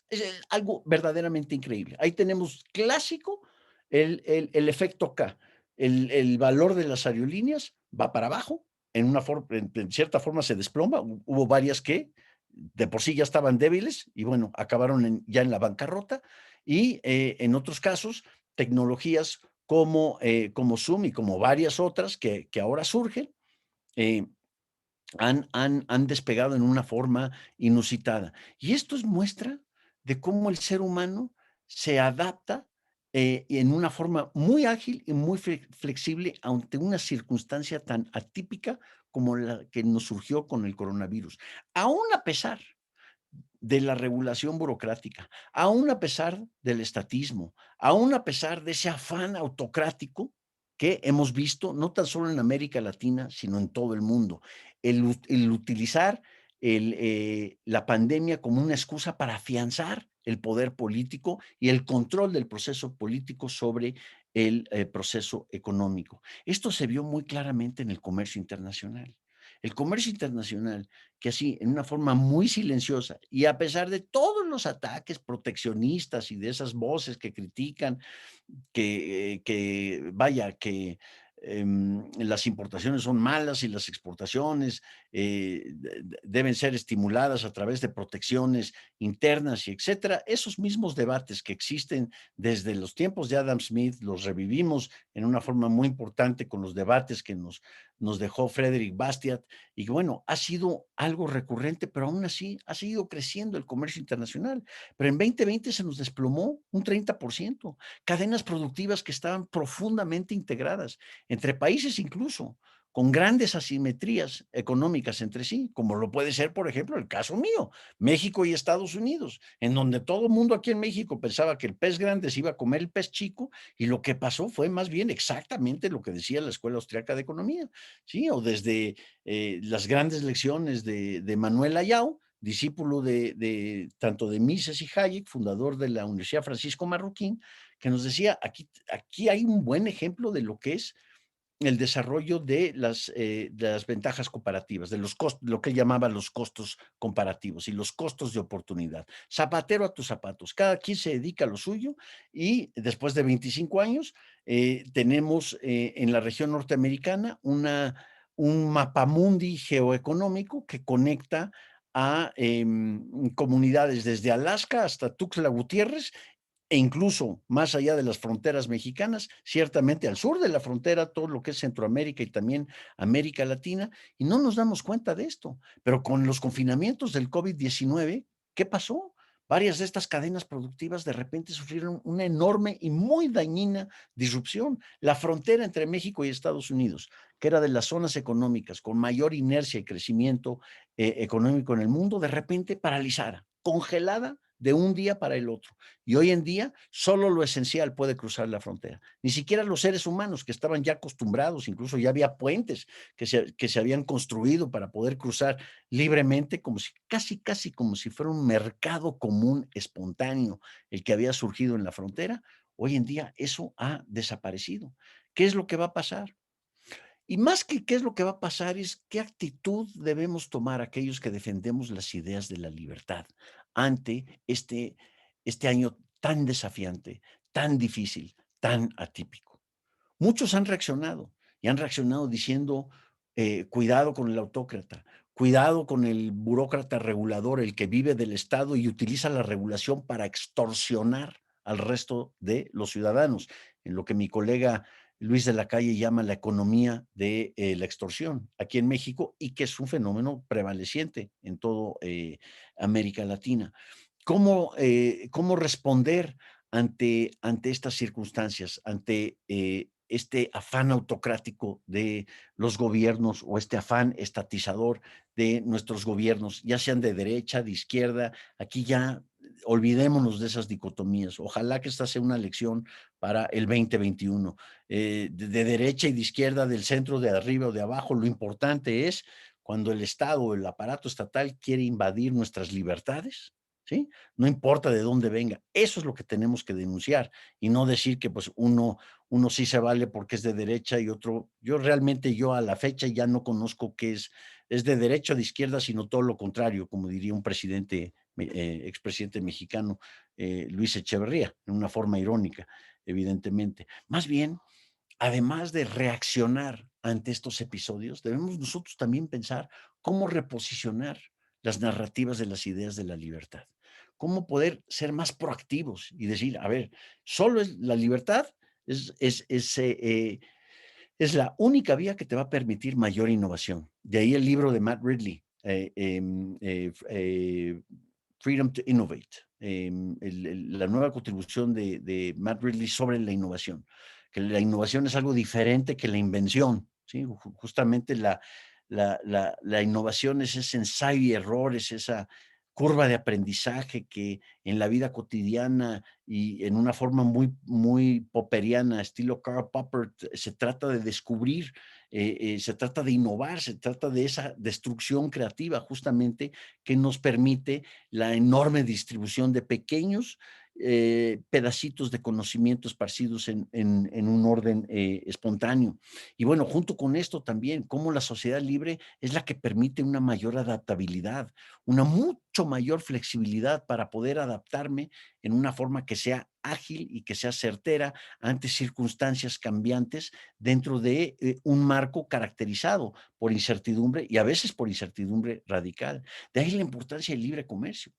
Es algo verdaderamente increíble. Ahí tenemos clásico el efecto K. El valor de las aerolíneas va para abajo, en cierta forma se desploma. Hubo varias que de por sí ya estaban débiles y bueno, acabaron ya en la bancarrota. Y en otros casos, tecnologías como Zoom y como varias otras que ahora surgen, eh, han despegado en una forma inusitada. Y esto es muestra de cómo el ser humano se adapta en una forma muy ágil y muy flexible ante una circunstancia tan atípica como la que nos surgió con el coronavirus. Aún a pesar de la regulación burocrática, aún a pesar del estatismo, aún a pesar de ese afán autocrático que hemos visto no tan solo en América Latina, sino en todo el mundo. El utilizar la pandemia como una excusa para afianzar el poder político y el control del proceso político sobre el proceso económico. Esto se vio muy claramente en el comercio internacional. El comercio internacional, que así, en una forma muy silenciosa, y a pesar de todos los ataques proteccionistas y de esas voces que critican vaya, que las importaciones son malas y las exportaciones deben ser estimuladas a través de protecciones internas y etcétera. Esos mismos debates que existen desde los tiempos de Adam Smith los revivimos en una forma muy importante con los debates que nos dejó Frederick Bastiat y que bueno, ha sido algo recurrente, pero aún así ha seguido creciendo el comercio internacional. Pero en 2020 se nos desplomó un 30%, cadenas productivas que estaban profundamente integradas entre países incluso, con grandes asimetrías económicas entre sí, como lo puede ser, por ejemplo, el caso mío, México y Estados Unidos, en donde todo el mundo aquí en México pensaba que el pez grande se iba a comer el pez chico, y lo que pasó fue más bien exactamente lo que decía la Escuela Austriaca de Economía, ¿sí? O desde las grandes lecciones de Manuel Ayau, discípulo tanto de Mises y Hayek, fundador de la Universidad Francisco Marroquín, que nos decía, aquí hay un buen ejemplo de lo que es el desarrollo de las ventajas comparativas, de los costos, lo que él llamaba los costos comparativos y los costos de oportunidad. Zapatero a tus zapatos, cada quien se dedica a lo suyo y después de 25 años tenemos en la región norteamericana un mapamundi geoeconómico que conecta a comunidades desde Alaska hasta Tuxtla Gutiérrez e incluso más allá de las fronteras mexicanas, ciertamente al sur de la frontera, todo lo que es Centroamérica y también América Latina, y no nos damos cuenta de esto. Pero con los confinamientos del COVID-19, ¿qué pasó? Varias de estas cadenas productivas de repente sufrieron una enorme y muy dañina disrupción. La frontera entre México y Estados Unidos, que era de las zonas económicas con mayor inercia y crecimiento económico en el mundo, de repente paralizada, congelada de un día para el otro. Y hoy en día solo lo esencial puede cruzar la frontera. Ni siquiera los seres humanos que estaban ya acostumbrados, incluso ya había puentes que se habían construido para poder cruzar libremente, como si, casi como si fuera un mercado común espontáneo el que había surgido en la frontera. Hoy en día eso ha desaparecido. ¿Qué es lo que va a pasar? Y más que qué es lo que va a pasar, es qué actitud debemos tomar aquellos que defendemos las ideas de la libertad ante este año tan desafiante, tan difícil, tan atípico. Muchos han reaccionado y han reaccionado diciendo, cuidado con el autócrata, cuidado con el burócrata regulador, el que vive del Estado y utiliza la regulación para extorsionar al resto de los ciudadanos, en lo que mi colega Luis de la Calle llama la economía de la extorsión aquí en México y que es un fenómeno prevaleciente en todo América Latina. ¿Cómo responder ante estas circunstancias, ante este afán autocrático de los gobiernos o este afán estatizador de nuestros gobiernos, ya sean de derecha, de izquierda? Aquí ya olvidémonos de esas dicotomías. Ojalá que esta sea una lección para el 2021. De derecha y de izquierda, del centro, de arriba o de abajo, lo importante es cuando el Estado o el aparato estatal quiere invadir nuestras libertades, ¿sí? No importa de dónde venga. Eso es lo que tenemos que denunciar y no decir que pues uno sí se vale porque es de derecha y otro, yo realmente yo a la fecha ya no conozco qué es de derecha o de izquierda, sino todo lo contrario, como diría un presidente, expresidente mexicano, Luis Echeverría, en una forma irónica, evidentemente. Más bien, además de reaccionar ante estos episodios, debemos nosotros también pensar cómo reposicionar las narrativas de las ideas de la libertad, cómo poder ser más proactivos y decir, a ver, solo es la libertad, es, es, es, eh, eh, es la única vía que te va a permitir mayor innovación. De ahí el libro de Matt Ridley, Freedom to Innovate, la nueva contribución de Matt Ridley sobre la innovación, que la innovación es algo diferente que la invención, ¿sí? Justamente la innovación es ese ensayo y error, es esa curva de aprendizaje que en la vida cotidiana y en una forma muy popperiana, estilo Karl Popper, se trata de descubrir, se trata de innovar, se trata de esa destrucción creativa justamente que nos permite la enorme distribución de pequeños pedacitos de conocimiento esparcidos en un orden espontáneo. Y bueno, junto con esto también, cómo la sociedad libre es la que permite una mayor adaptabilidad, una mucho mayor flexibilidad para poder adaptarme en una forma que sea ágil y que sea certera ante circunstancias cambiantes dentro de un marco caracterizado por incertidumbre y a veces por incertidumbre radical. De ahí la importancia del libre comercio.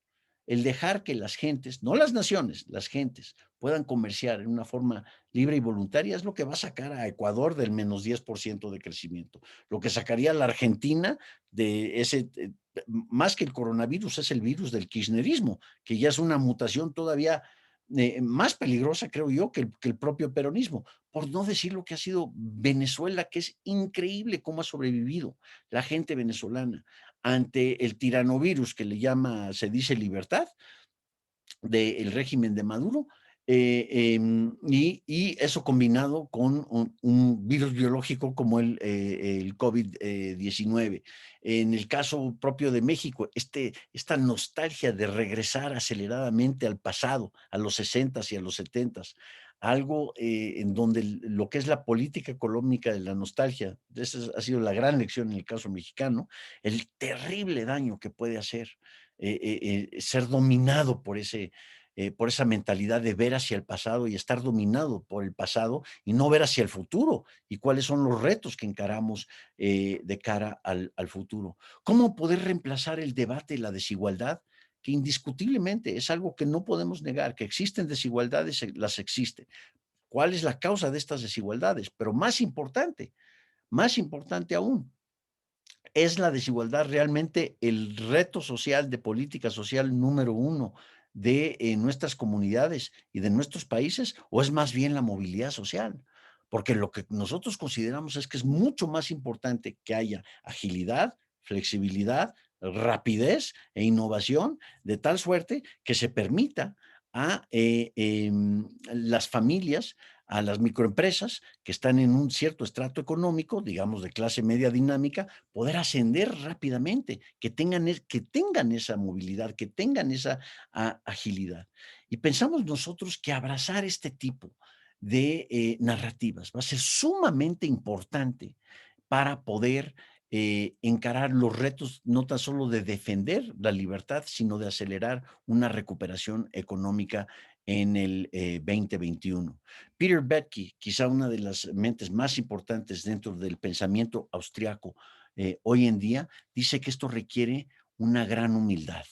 El dejar que las gentes, no las naciones, las gentes puedan comerciar en una forma libre y voluntaria es lo que va a sacar a Ecuador del menos 10% de crecimiento. Lo que sacaría a la Argentina de ese, más que el coronavirus, es el virus del kirchnerismo, que ya es una mutación todavía más peligrosa, creo yo, que el propio peronismo. Por no decir lo que ha sido Venezuela, que es increíble cómo ha sobrevivido la gente venezolana ante el tiranovirus que le llama, se dice libertad, del régimen de Maduro, y eso combinado con un virus biológico como el COVID-19. En el caso propio de México, esta nostalgia de regresar aceleradamente al pasado, a los 60s y a los 70s, algo en donde lo que es la política económica de la nostalgia, esa ha sido la gran lección en el caso mexicano, el terrible daño que puede hacer ser dominado por esa mentalidad de ver hacia el pasado y estar dominado por el pasado y no ver hacia el futuro y cuáles son los retos que encaramos de cara al futuro. ¿Cómo poder reemplazar el debate y la desigualdad? Que indiscutiblemente es algo que no podemos negar, que existen desigualdades, las existen. ¿Cuál es la causa de estas desigualdades? Pero más importante aún, ¿es la desigualdad realmente el reto social, de política social número uno de nuestras comunidades y de nuestros países? ¿O es más bien la movilidad social? Porque lo que nosotros consideramos es que es mucho más importante que haya agilidad, flexibilidad, rapidez e innovación, de tal suerte que se permita a las familias, a las microempresas que están en un cierto estrato económico, digamos de clase media dinámica, poder ascender rápidamente, que tengan esa movilidad, que tengan esa agilidad. Y pensamos nosotros que abrazar este tipo de narrativas va a ser sumamente importante para poder encarar los retos, no tan solo de defender la libertad, sino de acelerar una recuperación económica en el 2021. Peter Bettke, quizá una de las mentes más importantes dentro del pensamiento austriaco hoy en día, dice que esto requiere una gran humildad,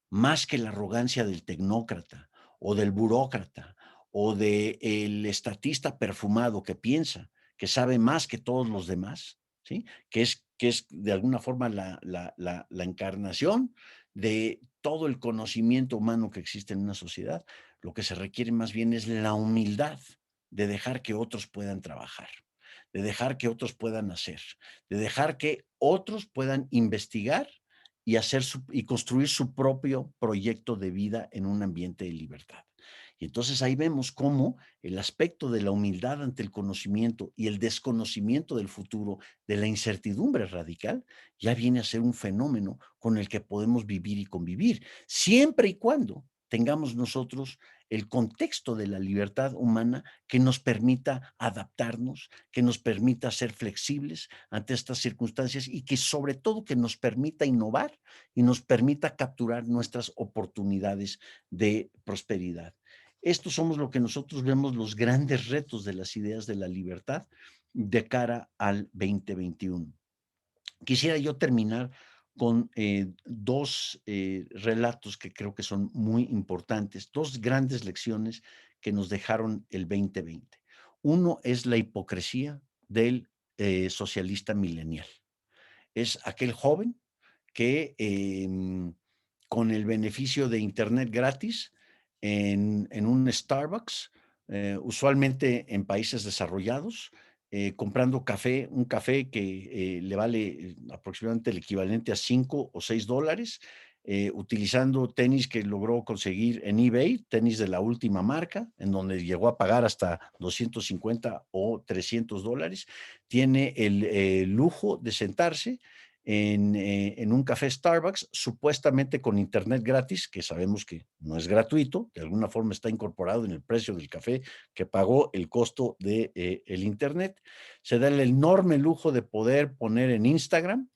más que la arrogancia del tecnócrata o del burócrata o del estatista perfumado que piensa que sabe más que todos los demás, ¿sí? Que es de alguna forma la encarnación de todo el conocimiento humano que existe en una sociedad. Lo que se requiere más bien es la humildad de dejar que otros puedan trabajar, de dejar que otros puedan hacer, de dejar que otros puedan investigar y construir su propio proyecto de vida en un ambiente de libertad. Y entonces ahí vemos cómo el aspecto de la humildad ante el conocimiento y el desconocimiento del futuro, de la incertidumbre radical, ya viene a ser un fenómeno con el que podemos vivir y convivir, siempre y cuando tengamos nosotros el contexto de la libertad humana que nos permita adaptarnos, que nos permita ser flexibles ante estas circunstancias y que sobre todo que nos permita innovar y nos permita capturar nuestras oportunidades de prosperidad. Estos somos lo que nosotros vemos los grandes retos de las ideas de la libertad de cara al 2021. Quisiera yo terminar con dos relatos que creo que son muy importantes, dos grandes lecciones que nos dejaron el 2020. Uno es la hipocresía del socialista milenial. Es aquel joven que con el beneficio de Internet gratis en un Starbucks, usualmente en países desarrollados, comprando café, un café que le vale aproximadamente el equivalente a $5 o $6, utilizando tenis que logró conseguir en eBay, tenis de la última marca, en donde llegó a pagar hasta $250 o $300, tiene el lujo de sentarse en un café Starbucks, supuestamente con internet gratis, que sabemos que no es gratuito, de alguna forma está incorporado en el precio del café que pagó el costo de el internet. Se da el enorme lujo de poder poner en Instagram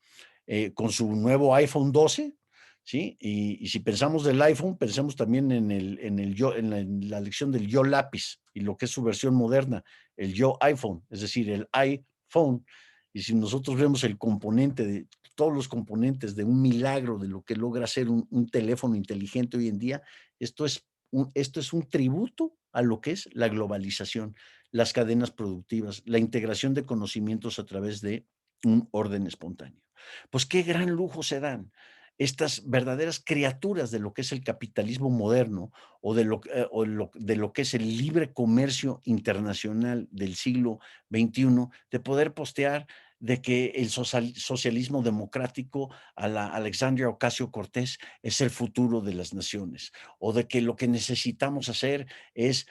con su nuevo iPhone 12. ¿Sí? Y si pensamos del iPhone, pensemos también en la lección del yo lápiz y lo que es su versión moderna, el yo iPhone, es decir, el iPhone. Y si nosotros vemos el componente de todos los componentes de un milagro de lo que logra ser un teléfono inteligente hoy en día, esto es un tributo a lo que es la globalización, las cadenas productivas, la integración de conocimientos a través de un orden espontáneo. Pues qué gran lujo se dan estas verdaderas criaturas de lo que es el capitalismo moderno de lo que es el libre comercio internacional del siglo XXI, de poder postear de que el socialismo democrático a la Alexandria Ocasio-Cortez es el futuro de las naciones, o de que lo que necesitamos hacer es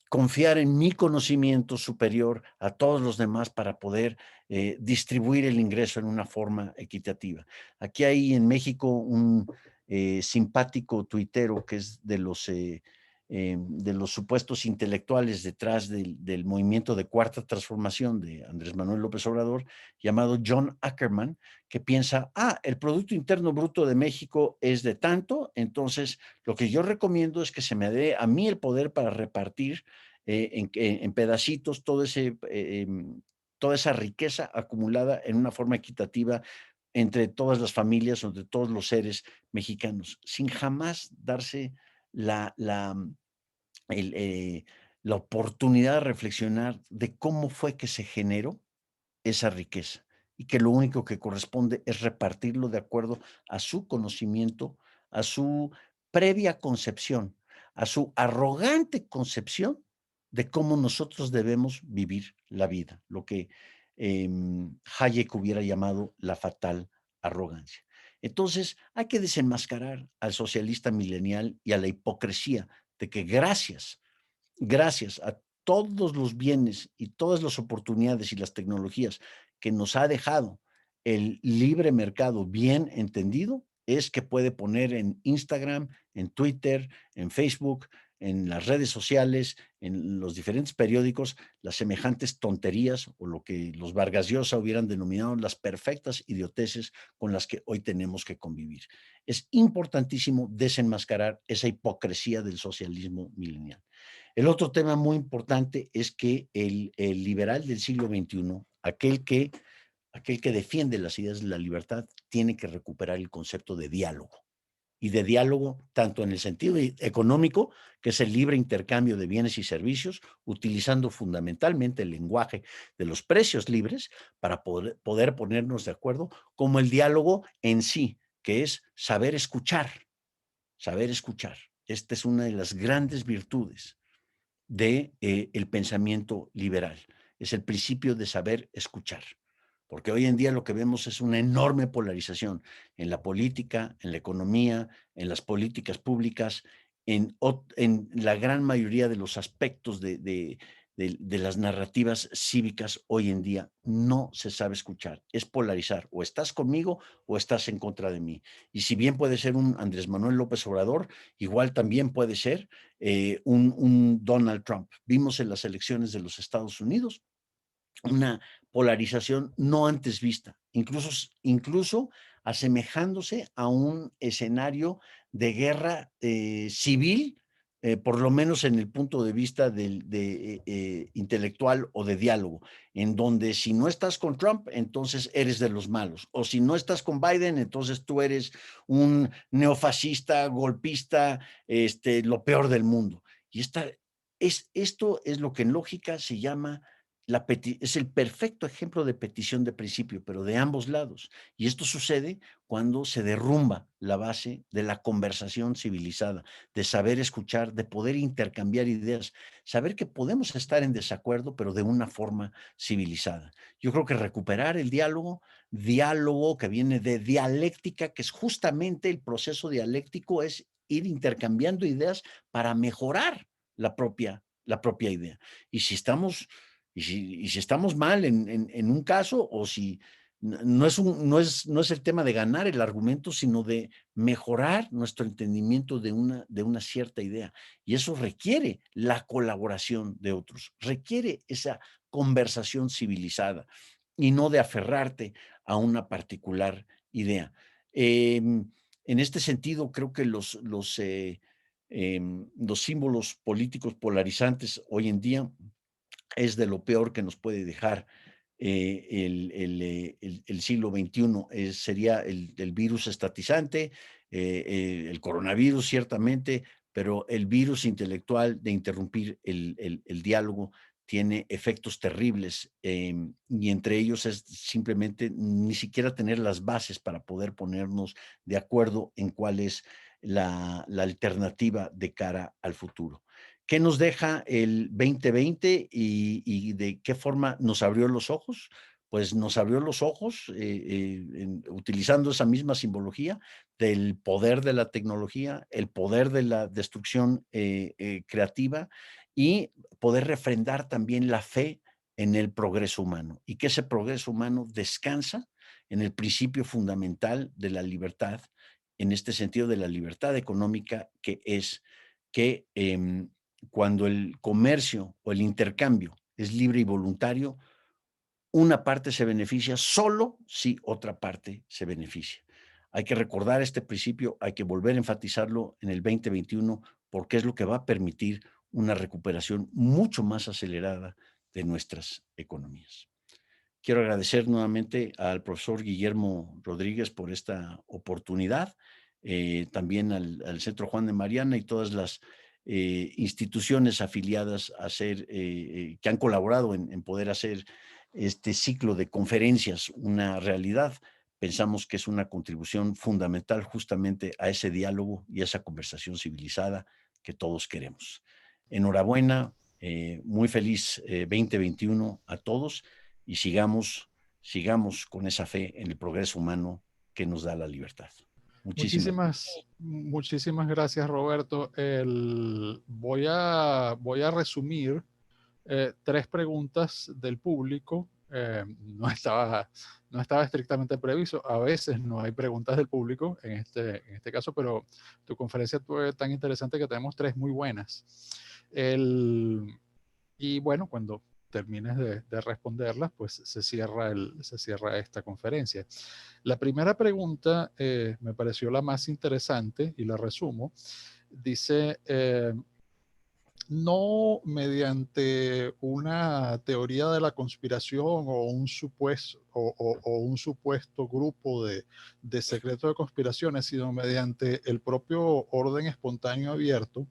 confiar en mi conocimiento superior a todos los demás para poder distribuir el ingreso en una forma equitativa. Aquí hay en México un simpático tuitero que es de los supuestos intelectuales detrás del movimiento de Cuarta Transformación de Andrés Manuel López Obrador, llamado John Ackerman, que piensa, el Producto Interno Bruto de México es de tanto, entonces lo que yo recomiendo es que se me dé a mí el poder para repartir en pedacitos toda esa riqueza acumulada en una forma equitativa entre todas las familias, entre todos los seres mexicanos, sin jamás darse la, la, el, la oportunidad de reflexionar de cómo fue que se generó esa riqueza y que lo único que corresponde es repartirlo de acuerdo a su conocimiento, a su previa concepción, a su arrogante concepción de cómo nosotros debemos vivir la vida, lo que Hayek hubiera llamado la fatal arrogancia. Entonces, hay que desenmascarar al socialista milenial y a la hipocresía de que gracias a todos los bienes y todas las oportunidades y las tecnologías que nos ha dejado el libre mercado bien entendido, es que puede poner en Instagram, en Twitter, en Facebook, en las redes sociales, en los diferentes periódicos, las semejantes tonterías o lo que los Vargas Llosa hubieran denominado las perfectas idioteces con las que hoy tenemos que convivir. Es importantísimo desenmascarar esa hipocresía del socialismo milenial. El otro tema muy importante es que el liberal del siglo XXI, aquel que defiende las ideas de la libertad, tiene que recuperar el concepto de diálogo. Y de diálogo tanto en el sentido económico, que es el libre intercambio de bienes y servicios, utilizando fundamentalmente el lenguaje de los precios libres para poder ponernos de acuerdo, como el diálogo en sí, que es saber escuchar, saber escuchar. Esta es una de las grandes virtudes de el pensamiento liberal. Es el principio de saber escuchar. Porque hoy en día lo que vemos es una enorme polarización en la política, en la economía, en las políticas públicas, en la gran mayoría de los aspectos de las narrativas cívicas hoy en día no se sabe escuchar, es polarizar, o estás conmigo o estás en contra de mí. Y si bien puede ser un Andrés Manuel López Obrador, igual también puede ser un Donald Trump. Vimos en las elecciones de los Estados Unidos una polarización no antes vista, incluso asemejándose a un escenario de guerra civil, por lo menos en el punto de vista intelectual o de diálogo, en donde si no estás con Trump, entonces eres de los malos, o si no estás con Biden, entonces tú eres un neofascista, golpista, lo peor del mundo. Y esto es lo que en lógica se llama es el perfecto ejemplo de petición de principio, pero de ambos lados. Y esto sucede cuando se derrumba la base de la conversación civilizada, de saber escuchar, de poder intercambiar ideas, saber que podemos estar en desacuerdo, pero de una forma civilizada. Yo creo que recuperar el diálogo que viene de dialéctica, que es justamente el proceso dialéctico, es ir intercambiando ideas para mejorar la propia idea. Y si estamos si estamos mal en un caso, o si no es el tema de ganar el argumento, sino de mejorar nuestro entendimiento de una cierta idea. Y eso requiere la colaboración de otros, requiere esa conversación civilizada y no de aferrarte a una particular idea. En este sentido, creo que los símbolos políticos polarizantes hoy en día es de lo peor que nos puede dejar el siglo XXI. Sería el virus estatizante, el coronavirus ciertamente, pero el virus intelectual de interrumpir el diálogo tiene efectos terribles, y entre ellos es simplemente ni siquiera tener las bases para poder ponernos de acuerdo en cuál es la alternativa de cara al futuro. ¿Qué nos deja el 2020 y de qué forma nos abrió los ojos? Pues nos abrió los ojos utilizando esa misma simbología del poder de la tecnología, el poder de la destrucción creativa, y poder refrendar también la fe en el progreso humano, y que ese progreso humano descansa en el principio fundamental de la libertad, en este sentido de la libertad económica, que es que cuando el comercio o el intercambio es libre y voluntario, una parte se beneficia solo si otra parte se beneficia. Hay que recordar este principio, hay que volver a enfatizarlo en el 2021, porque es lo que va a permitir una recuperación mucho más acelerada de nuestras economías. Quiero agradecer nuevamente al profesor Guillermo Rodríguez por esta oportunidad, también al Centro Juan de Mariana y todas las instituciones afiliadas que han colaborado en poder hacer este ciclo de conferencias una realidad. Pensamos que es una contribución fundamental justamente a ese diálogo y a esa conversación civilizada que todos queremos. Enhorabuena, muy feliz 2021 a todos, y sigamos con esa fe en el progreso humano que nos da la libertad. Muchísimas gracias. Muchísimas gracias, Roberto. Voy a resumir tres preguntas del público. No estaba estrictamente previsto. A veces no hay preguntas del público en este caso, pero tu conferencia fue tan interesante que tenemos tres muy buenas. Y bueno, cuando termines de responderlas, pues se cierra esta conferencia. La primera pregunta me pareció la más interesante y la resumo. Dice, no mediante una teoría de la conspiración o o un supuesto grupo de secretos de conspiraciones, sino mediante el propio orden espontáneo abierto,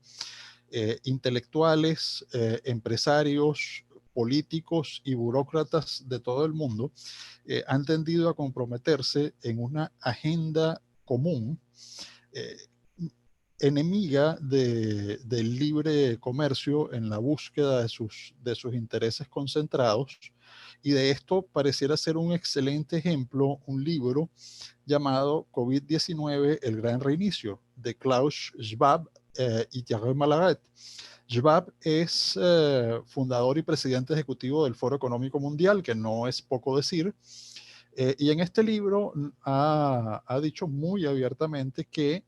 intelectuales, empresarios, políticos y burócratas de todo el mundo han tendido a comprometerse en una agenda común, eh, enemiga del libre comercio en la búsqueda de sus intereses concentrados. Y de esto pareciera ser un excelente ejemplo un libro llamado COVID-19, el gran reinicio, de Klaus Schwab, y Thierry Malaret. Schwab es fundador y presidente ejecutivo del Foro Económico Mundial, que no es poco decir, y en este libro ha dicho muy abiertamente que,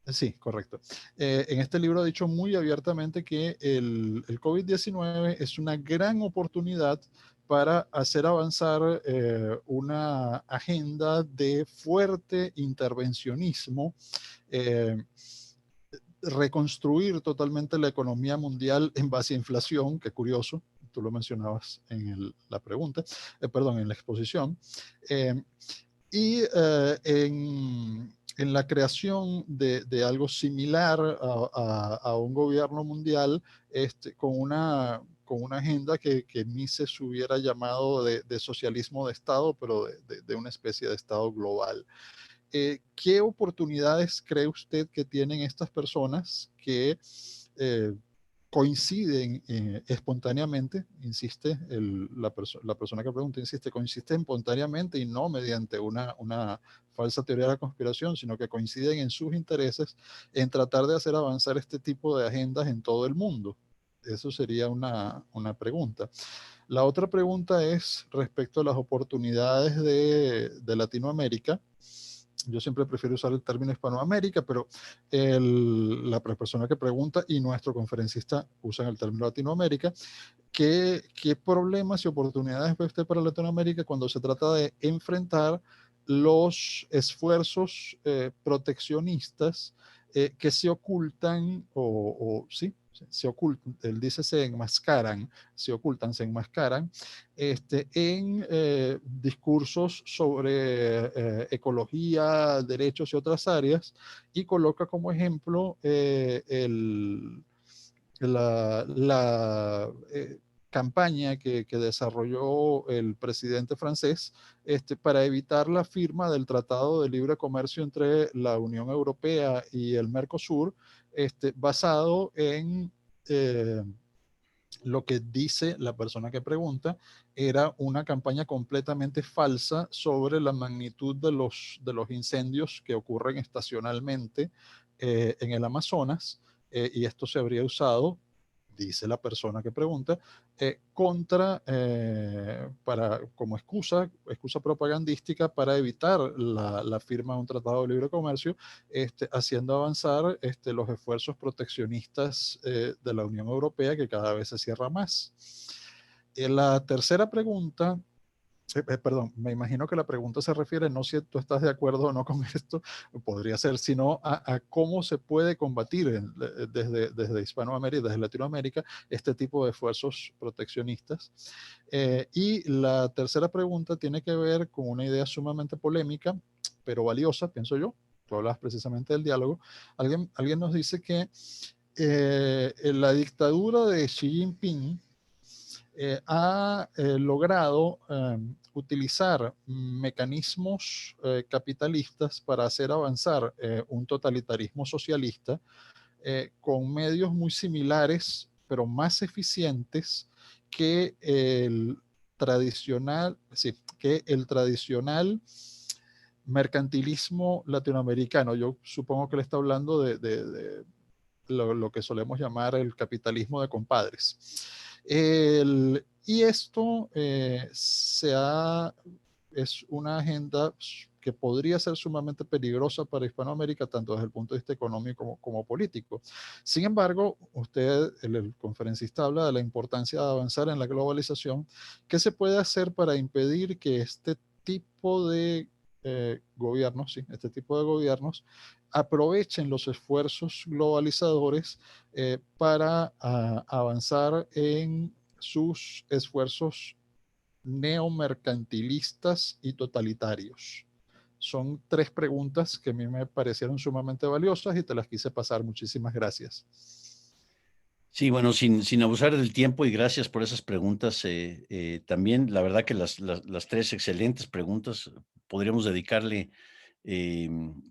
sí, correcto, en este libro ha dicho muy abiertamente que el COVID-19 es una gran oportunidad para hacer avanzar una agenda de fuerte intervencionismo, eh, reconstruir totalmente la economía mundial en base a inflación, qué curioso, tú lo mencionabas en la pregunta, perdón, en la exposición, eh, y en la creación de algo similar a un gobierno mundial con una agenda que Mises hubiera llamado de socialismo de Estado, pero de una especie de Estado global. ¿Qué oportunidades cree usted que tienen estas personas que eh, coinciden espontáneamente, insiste la persona que pregunta, insiste, coinciden espontáneamente y no mediante una falsa teoría de la conspiración, sino que coinciden en sus intereses en tratar de hacer avanzar este tipo de agendas en todo el mundo? Eso sería una pregunta. La otra pregunta es respecto a las oportunidades de Latinoamérica. Yo siempre prefiero usar el término Hispanoamérica, pero la persona que pregunta y nuestro conferencista usan el término Latinoamérica. ¿Qué problemas y oportunidades ve usted para Latinoamérica cuando se trata de enfrentar los esfuerzos proteccionistas que se ocultan o sí, se ocultan, él dice se enmascaran, se ocultan, se enmascaran en discursos sobre ecología, derechos y otras áreas, y coloca como ejemplo la campaña que desarrolló el presidente francés para evitar la firma del Tratado de Libre Comercio entre la Unión Europea y el Mercosur, basado en lo que dice la persona que pregunta, era una campaña completamente falsa sobre la magnitud de los incendios que ocurren estacionalmente en el Amazonas, y esto se habría usado, dice la persona que pregunta, como excusa propagandística para evitar la firma de un tratado de libre comercio, haciendo avanzar los esfuerzos proteccionistas de la Unión Europea, que cada vez se cierra más. La tercera pregunta, perdón, me imagino que la pregunta se refiere no si tú estás de acuerdo o no con esto, podría ser, sino a cómo se puede combatir desde Hispanoamérica, desde Latinoamérica, este tipo de esfuerzos proteccionistas. Y la tercera pregunta tiene que ver con una idea sumamente polémica, pero valiosa, pienso yo. Tú hablas precisamente del diálogo. Alguien nos dice que en la dictadura de Xi Jinping ha logrado utilizar mecanismos capitalistas para hacer avanzar un totalitarismo socialista con medios muy similares, pero más eficientes que sí, que el tradicional mercantilismo latinoamericano. Yo supongo que le está hablando de lo que solemos llamar el capitalismo de compadres. Y esto es una agenda que podría ser sumamente peligrosa para Hispanoamérica, tanto desde el punto de vista económico como político. Sin embargo, el conferencista, habla de la importancia de avanzar en la globalización. ¿Qué se puede hacer para impedir que este tipo de gobiernos, sí, este tipo de gobiernos aprovechen los esfuerzos globalizadores para avanzar en sus esfuerzos neomercantilistas y totalitarios? Son tres preguntas que a mí me parecieron sumamente valiosas y te las quise pasar. Muchísimas gracias. Sí, bueno, sin abusar del tiempo, y gracias por esas preguntas. También, la verdad que las tres excelentes preguntas, podríamos dedicarle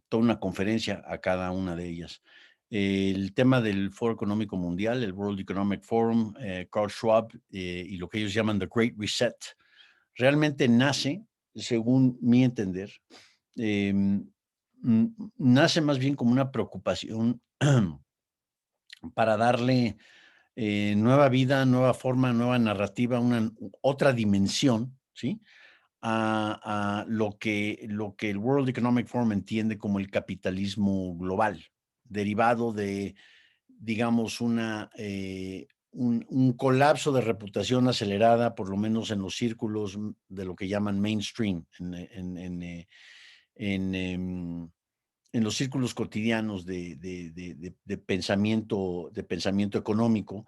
toda una conferencia a cada una de ellas. El tema del Foro Económico Mundial, el World Economic Forum, Carl Schwab, y lo que ellos llaman The Great Reset, realmente nace, según mi entender, nace más bien como una preocupación para darle nueva vida, nueva forma, nueva narrativa, otra dimensión, ¿sí? A lo que el World Economic Forum entiende como el capitalismo global, derivado de, digamos, un colapso de reputación acelerada, por lo menos en los círculos de lo que llaman mainstream, en, em, en los círculos cotidianos de pensamiento económico,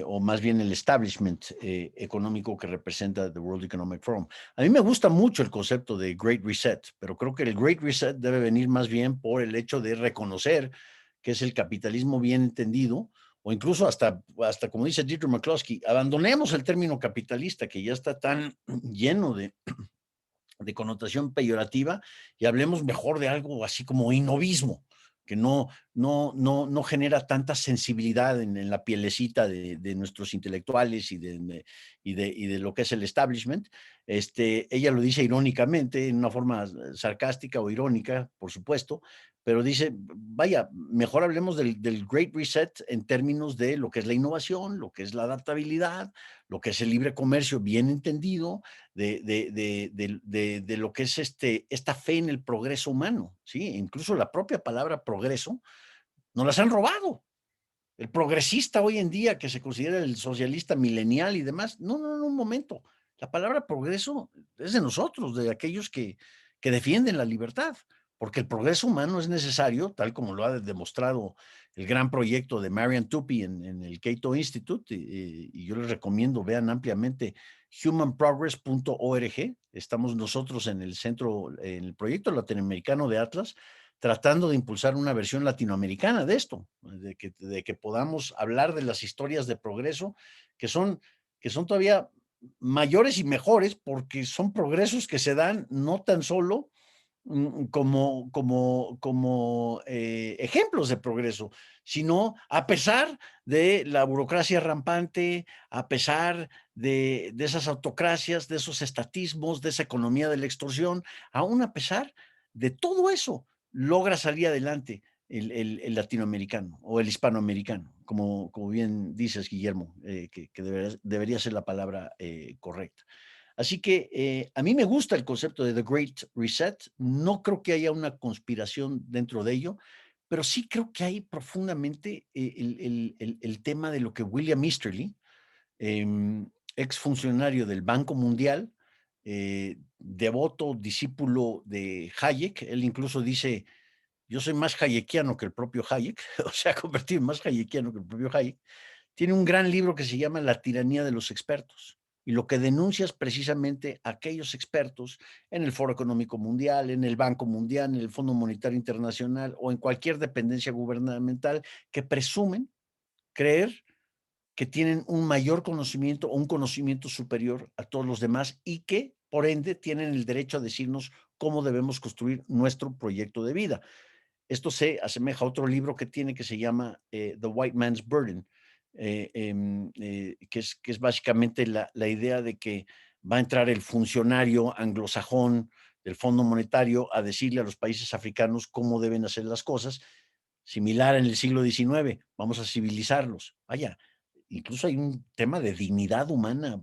o más bien el establishment económico que representa the World Economic Forum. A mí me gusta mucho el concepto de Great Reset, pero creo que el Great Reset debe venir más bien por el hecho de reconocer que es el capitalismo bien entendido, o incluso hasta como dice Dieter McCloskey, abandonemos el término capitalista que ya está tan lleno de connotación peyorativa y hablemos mejor de algo así como innovismo, que no genera tanta sensibilidad en la pielecita de nuestros intelectuales y de lo que es el establishment. Ella lo dice irónicamente, en una forma sarcástica o irónica, por supuesto, pero dice, vaya, mejor hablemos del Great Reset en términos de lo que es la innovación, lo que es la adaptabilidad, lo que es el libre comercio bien entendido, de lo que es esta fe en el progreso humano, ¿sí? Incluso la propia palabra progreso nos las han robado. El progresista hoy en día, que se considera el socialista milenial y demás, no, no, no, un momento. La palabra progreso es de nosotros, de aquellos que defienden la libertad, porque el progreso humano es necesario, tal como lo ha demostrado el gran proyecto de Marian Tupy en el Cato Institute, y yo les recomiendo, vean ampliamente humanprogress.org. Estamos nosotros en el centro, en el proyecto latinoamericano de Atlas, tratando de impulsar una versión latinoamericana de esto, de que podamos hablar de las historias de progreso que son todavía mayores y mejores, porque son progresos que se dan no tan solo como ejemplos de progreso, sino a pesar de la burocracia rampante, a pesar de esas autocracias, de esos estatismos, de esa economía de la extorsión, aún a pesar de todo eso, logra salir adelante el latinoamericano o el hispanoamericano, como bien dices, Guillermo, que debería ser la palabra correcta. Así que a mí me gusta el concepto de The Great Reset. No creo que haya una conspiración dentro de ello, pero sí creo que hay profundamente el tema de lo que William Easterly, exfuncionario del Banco Mundial, devoto discípulo de Hayek, él incluso dice, yo soy más hayekiano que el propio Hayek, o sea, convertido en más hayekiano que el propio Hayek, tiene un gran libro que se llama La tiranía de los expertos. Y lo que denuncia es precisamente a aquellos expertos en el Foro Económico Mundial, en el Banco Mundial, en el Fondo Monetario Internacional o en cualquier dependencia gubernamental que presumen creer que tienen un mayor conocimiento o un conocimiento superior a todos los demás y que, por ende, tienen el derecho a decirnos cómo debemos construir nuestro proyecto de vida. Esto se asemeja a otro libro que tiene que se llama The White Man's Burden, que es básicamente la idea de que va a entrar el funcionario anglosajón del Fondo Monetario a decirle a los países africanos cómo deben hacer las cosas, similar en el siglo XIX, vamos a civilizarlos. Vaya, incluso hay un tema de dignidad humana,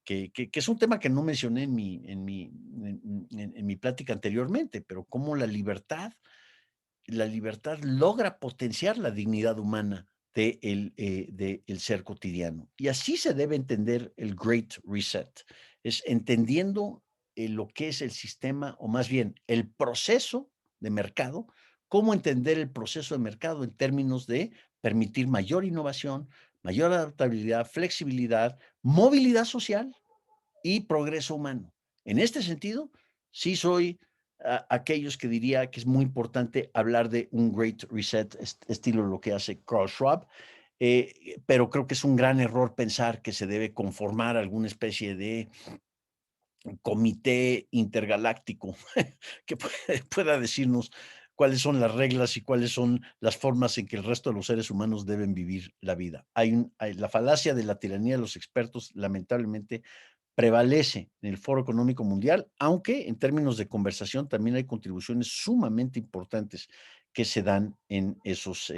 que es un tema que no mencioné en mi plática anteriormente, pero cómo la libertad logra potenciar la dignidad humana del ser cotidiano. Y así se debe entender el Great Reset, es entendiendo lo que es el sistema, o más bien el proceso de mercado, cómo entender el proceso de mercado en términos de permitir mayor innovación, mayor adaptabilidad, flexibilidad, movilidad social y progreso humano. En este sentido, sí soy aquellos que diría que es muy importante hablar de un Great Reset, estilo lo que hace Carl Schwab, pero creo que es un gran error pensar que se debe conformar alguna especie de comité intergaláctico que pueda decirnos cuáles son las reglas y cuáles son las formas en que el resto de los seres humanos deben vivir la vida. Hay la falacia de la tiranía de los expertos, lamentablemente, prevalece en el Foro Económico Mundial, aunque en términos de conversación también hay contribuciones sumamente importantes que se dan en esos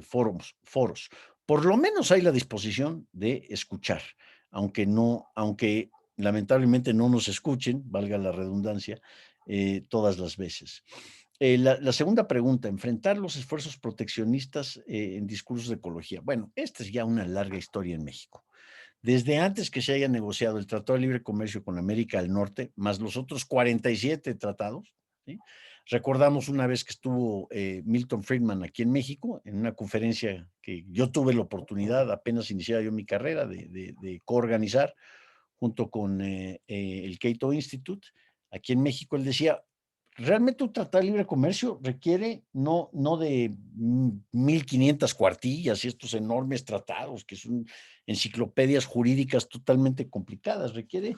foros. Por lo menos hay la disposición de escuchar, aunque lamentablemente no nos escuchen, valga la redundancia, todas las veces. La segunda pregunta, enfrentar los esfuerzos proteccionistas en discursos de ecología. Bueno, esta es ya una larga historia en México. Desde antes que se haya negociado el Tratado de Libre Comercio con América del Norte, más los otros 47 tratados, ¿sí? Recordamos una vez que estuvo Milton Friedman aquí en México, en una conferencia que yo tuve la oportunidad, apenas iniciaba yo mi carrera, de coorganizar junto con el Cato Institute, aquí en México. Él decía, realmente un tratado de libre comercio requiere no de 1500 cuartillas y estos enormes tratados que son enciclopedias jurídicas totalmente complicadas, requiere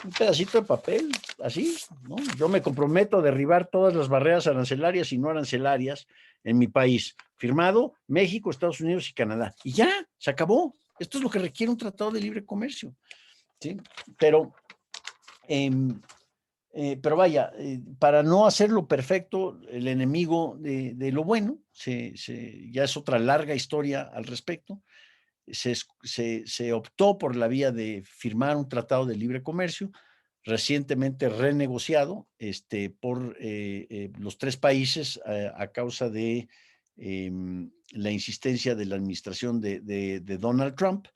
un pedacito de papel, así, ¿no? Yo me comprometo a derribar todas las barreras arancelarias y no arancelarias en mi país. Firmado México, Estados Unidos y Canadá. Y ya, se acabó. Esto es lo que requiere un tratado de libre comercio, ¿sí? Pero pero vaya, para no hacerlo perfecto, el enemigo de lo bueno, ya es otra larga historia al respecto, se optó por la vía de firmar un tratado de libre comercio, recientemente renegociado por los tres países a causa de la insistencia de la administración de Donald Trump,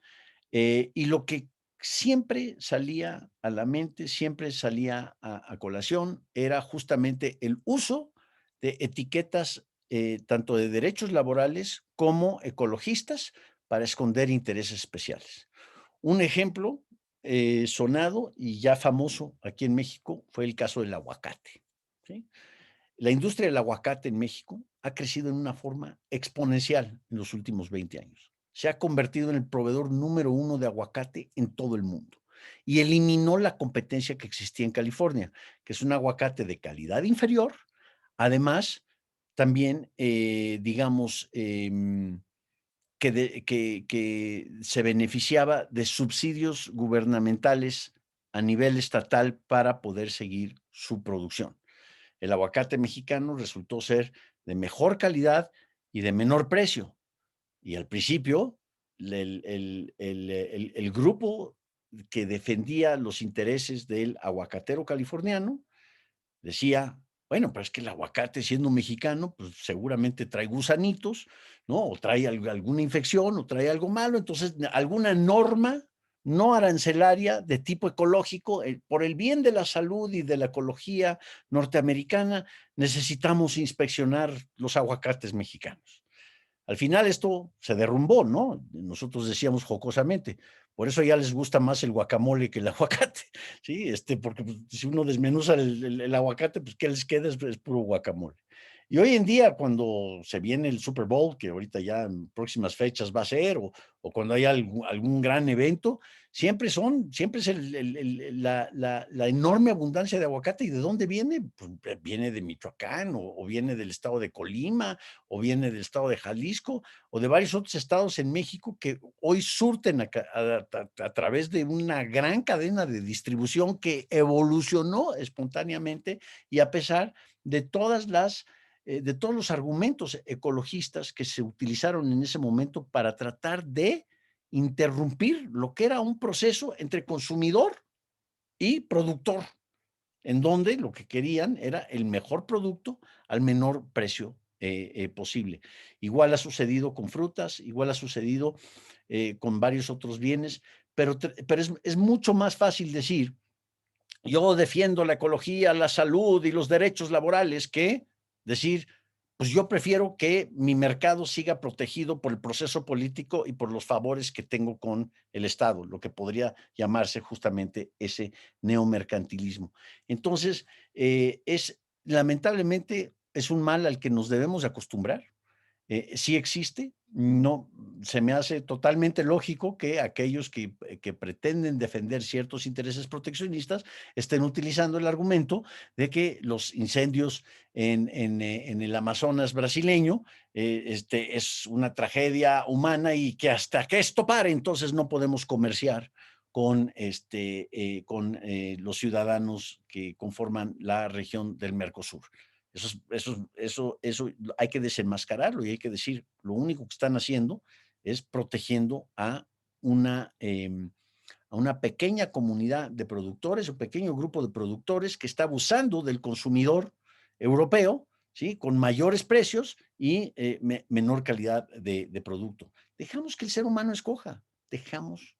y lo que siempre salía a la mente, siempre salía a colación, era justamente el uso de etiquetas, tanto de derechos laborales como ecologistas, para esconder intereses especiales. Un ejemplo sonado y ya famoso aquí en México fue el caso del aguacate, ¿sí? La industria del aguacate en México ha crecido en una forma exponencial en los últimos 20 años. Se ha convertido en el proveedor número uno de aguacate en todo el mundo y eliminó la competencia que existía en California, que es un aguacate de calidad inferior. Además, también, digamos, que se beneficiaba de subsidios gubernamentales a nivel estatal para poder seguir su producción. El aguacate mexicano resultó ser de mejor calidad y de menor precio. Y al principio, el grupo que defendía los intereses del aguacatero californiano decía, bueno, pero es que el aguacate, siendo mexicano, pues seguramente trae gusanitos, ¿no? O trae alguna infección, o trae algo malo, entonces alguna norma no arancelaria de tipo ecológico, por el bien de la salud y de la ecología norteamericana, necesitamos inspeccionar los aguacates mexicanos. Al final esto se derrumbó, ¿no? Nosotros decíamos jocosamente, por eso ya les gusta más el guacamole que el aguacate, ¿sí? Porque pues, si uno desmenuza el aguacate, pues ¿qué les queda? Es puro guacamole. Y hoy en día, cuando se viene el Super Bowl, que ahorita ya en próximas fechas va a ser, o cuando hay algún gran evento, siempre es la enorme abundancia de aguacate. ¿Y de dónde viene? Pues viene de Michoacán, o viene del estado de Colima, o viene del estado de Jalisco, o de varios otros estados en México que hoy surten a través de una gran cadena de distribución que evolucionó espontáneamente y a pesar de de todos los argumentos ecologistas que se utilizaron en ese momento para tratar de interrumpir lo que era un proceso entre consumidor y productor, en donde lo que querían era el mejor producto al menor precio posible. Igual ha sucedido con frutas, igual ha sucedido con varios otros bienes, pero es mucho más fácil decir, yo defiendo la ecología, la salud y los derechos laborales, que decir, pues yo prefiero que mi mercado siga protegido por el proceso político y por los favores que tengo con el Estado, lo que podría llamarse justamente ese neomercantilismo. Entonces, lamentablemente, es un mal al que nos debemos acostumbrar. Sí existe, no, se me hace totalmente lógico que aquellos que pretenden defender ciertos intereses proteccionistas estén utilizando el argumento de que los incendios en el Amazonas brasileño es una tragedia humana y que hasta que esto pare, entonces no podemos comerciar con los ciudadanos que conforman la región del Mercosur. Eso hay que desenmascararlo y hay que decir, lo único que están haciendo es protegiendo una, em, a una pequeña comunidad de productores, un pequeño grupo de productores que está abusando del consumidor europeo, ¿sí? Con mayores precios y menor calidad de producto. Dejamos que el ser humano escoja, dejemos,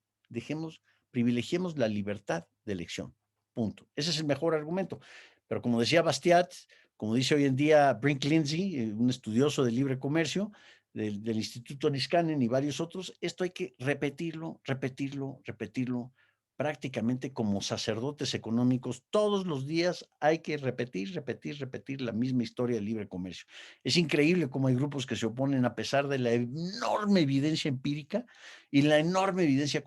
privilegiemos la libertad de elección. Punto. Ese es el mejor argumento. Pero como decía Bastiat, como dice hoy en día Brink Lindsay, un estudioso del libre comercio, del Instituto Niskanen y varios otros, esto hay que repetirlo, repetirlo, repetirlo, prácticamente como sacerdotes económicos, todos los días hay que repetir, repetir, repetir la misma historia del libre comercio. Es increíble cómo hay grupos que se oponen a pesar de la enorme evidencia empírica y la enorme evidencia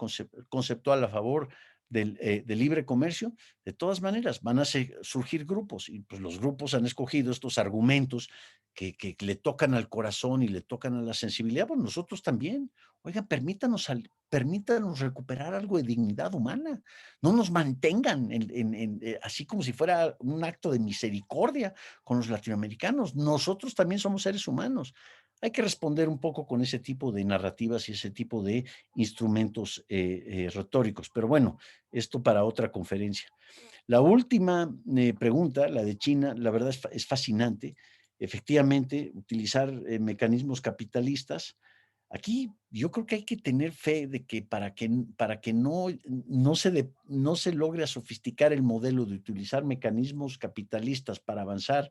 conceptual a favor del libre comercio. De todas maneras, van a surgir grupos y pues los grupos han escogido estos argumentos que le tocan al corazón y le tocan a la sensibilidad. Bueno, nosotros también. Oigan, permítanos recuperar algo de dignidad humana. No nos mantengan así como si fuera un acto de misericordia con los latinoamericanos. Nosotros también somos seres humanos. Hay que responder un poco con ese tipo de narrativas y ese tipo de instrumentos retóricos. Pero bueno, esto para otra conferencia. La última pregunta, la de China, la verdad es fascinante. Efectivamente, utilizar mecanismos capitalistas. Aquí yo creo que hay que tener fe de que para que no se logre sofisticar el modelo de utilizar mecanismos capitalistas para avanzar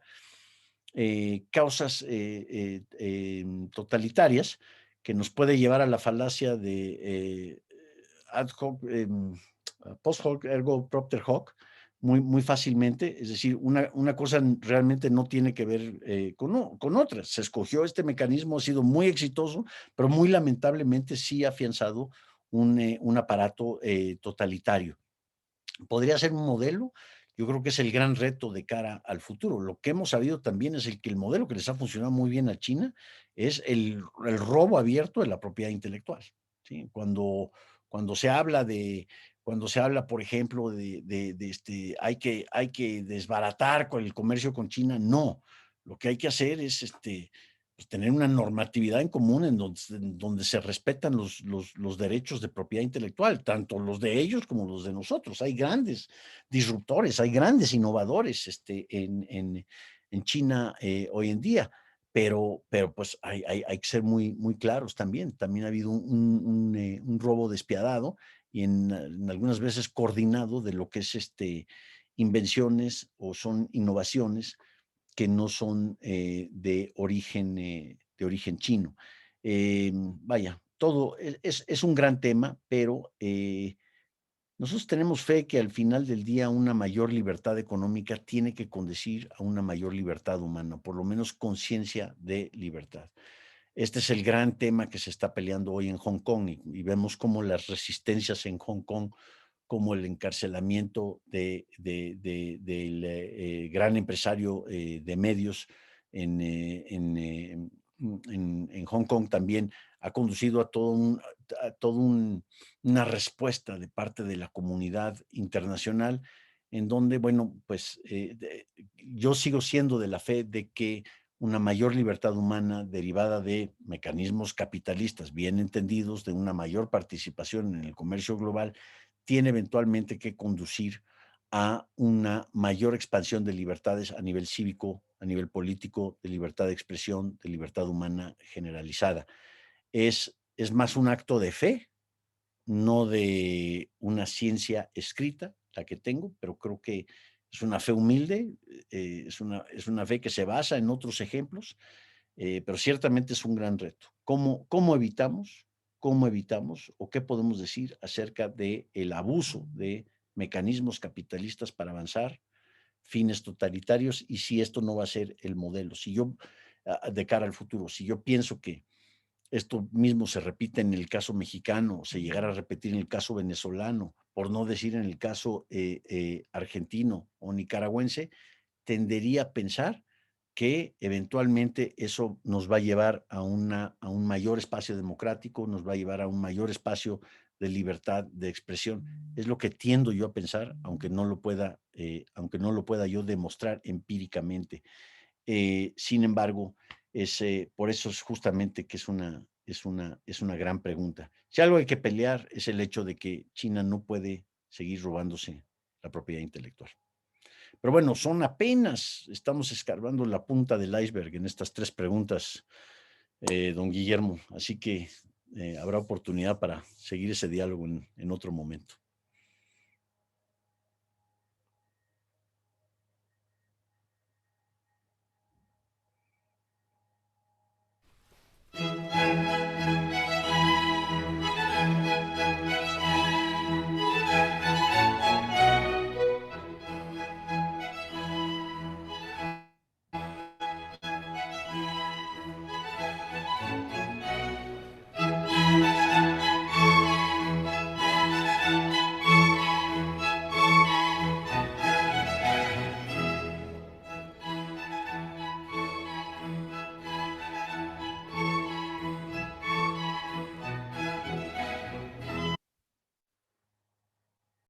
causas totalitarias, que nos puede llevar a la falacia de ad hoc, post hoc, ergo propter hoc, muy, muy fácilmente. Es decir, una cosa realmente no tiene que ver con otra. Se escogió este mecanismo, ha sido muy exitoso, pero muy lamentablemente sí ha afianzado un aparato totalitario. ¿Podría ser un modelo? Yo creo que es el gran reto de cara al futuro. Lo que hemos sabido también es que el modelo que les ha funcionado muy bien a China es el robo abierto de la propiedad intelectual, ¿sí? Cuando se habla por ejemplo, hay que desbaratar con el comercio con China, no. Lo que hay que hacer es pues, tener una normatividad en común en donde se respetan los derechos de propiedad intelectual, tanto los de ellos como los de nosotros. Hay grandes disruptores, hay grandes innovadores en China hoy en día, pero pues hay que ser muy, muy claros también. También ha habido un robo despiadado y en algunas veces coordinado de lo que es invenciones o son innovaciones que no son de origen chino. Vaya, todo es un gran tema, pero nosotros tenemos fe que al final del día una mayor libertad económica tiene que conducir a una mayor libertad humana, por lo menos conciencia de libertad. Este es el gran tema que se está peleando hoy en Hong Kong y vemos cómo las resistencias en Hong Kong, como el encarcelamiento del gran empresario de medios en, en Hong Kong también ha conducido a una respuesta de parte de la comunidad internacional en donde, bueno, pues yo sigo siendo de la fe de que una mayor libertad humana derivada de mecanismos capitalistas bien entendidos, de una mayor participación en el comercio global, tiene eventualmente que conducir a una mayor expansión de libertades a nivel cívico, a nivel político, de libertad de expresión, de libertad humana generalizada. Es más un acto de fe, no de una ciencia escrita, la que tengo, pero creo que es una fe humilde, es una fe que se basa en otros ejemplos, pero ciertamente es un gran reto. ¿Cómo evitamos? ¿Cómo evitamos o qué podemos decir acerca del abuso de mecanismos capitalistas para avanzar, fines totalitarios y si esto no va a ser el modelo? Si yo, de cara al futuro, si yo pienso que esto mismo se repite en el caso mexicano, se llegara a repetir en el caso venezolano, por no decir en el caso argentino o nicaragüense, tendería a pensar que eventualmente eso nos va a llevar a un mayor espacio democrático, nos va a llevar a un mayor espacio de libertad de expresión. Es lo que tiendo yo a pensar, aunque no lo pueda yo demostrar empíricamente. Sin embargo, por eso es justamente que es una gran pregunta. Si algo hay que pelear es el hecho de que China no puede seguir robándose la propiedad intelectual. Pero bueno, estamos escarbando la punta del iceberg en estas tres preguntas, don Guillermo. Así que habrá oportunidad para seguir ese diálogo en otro momento.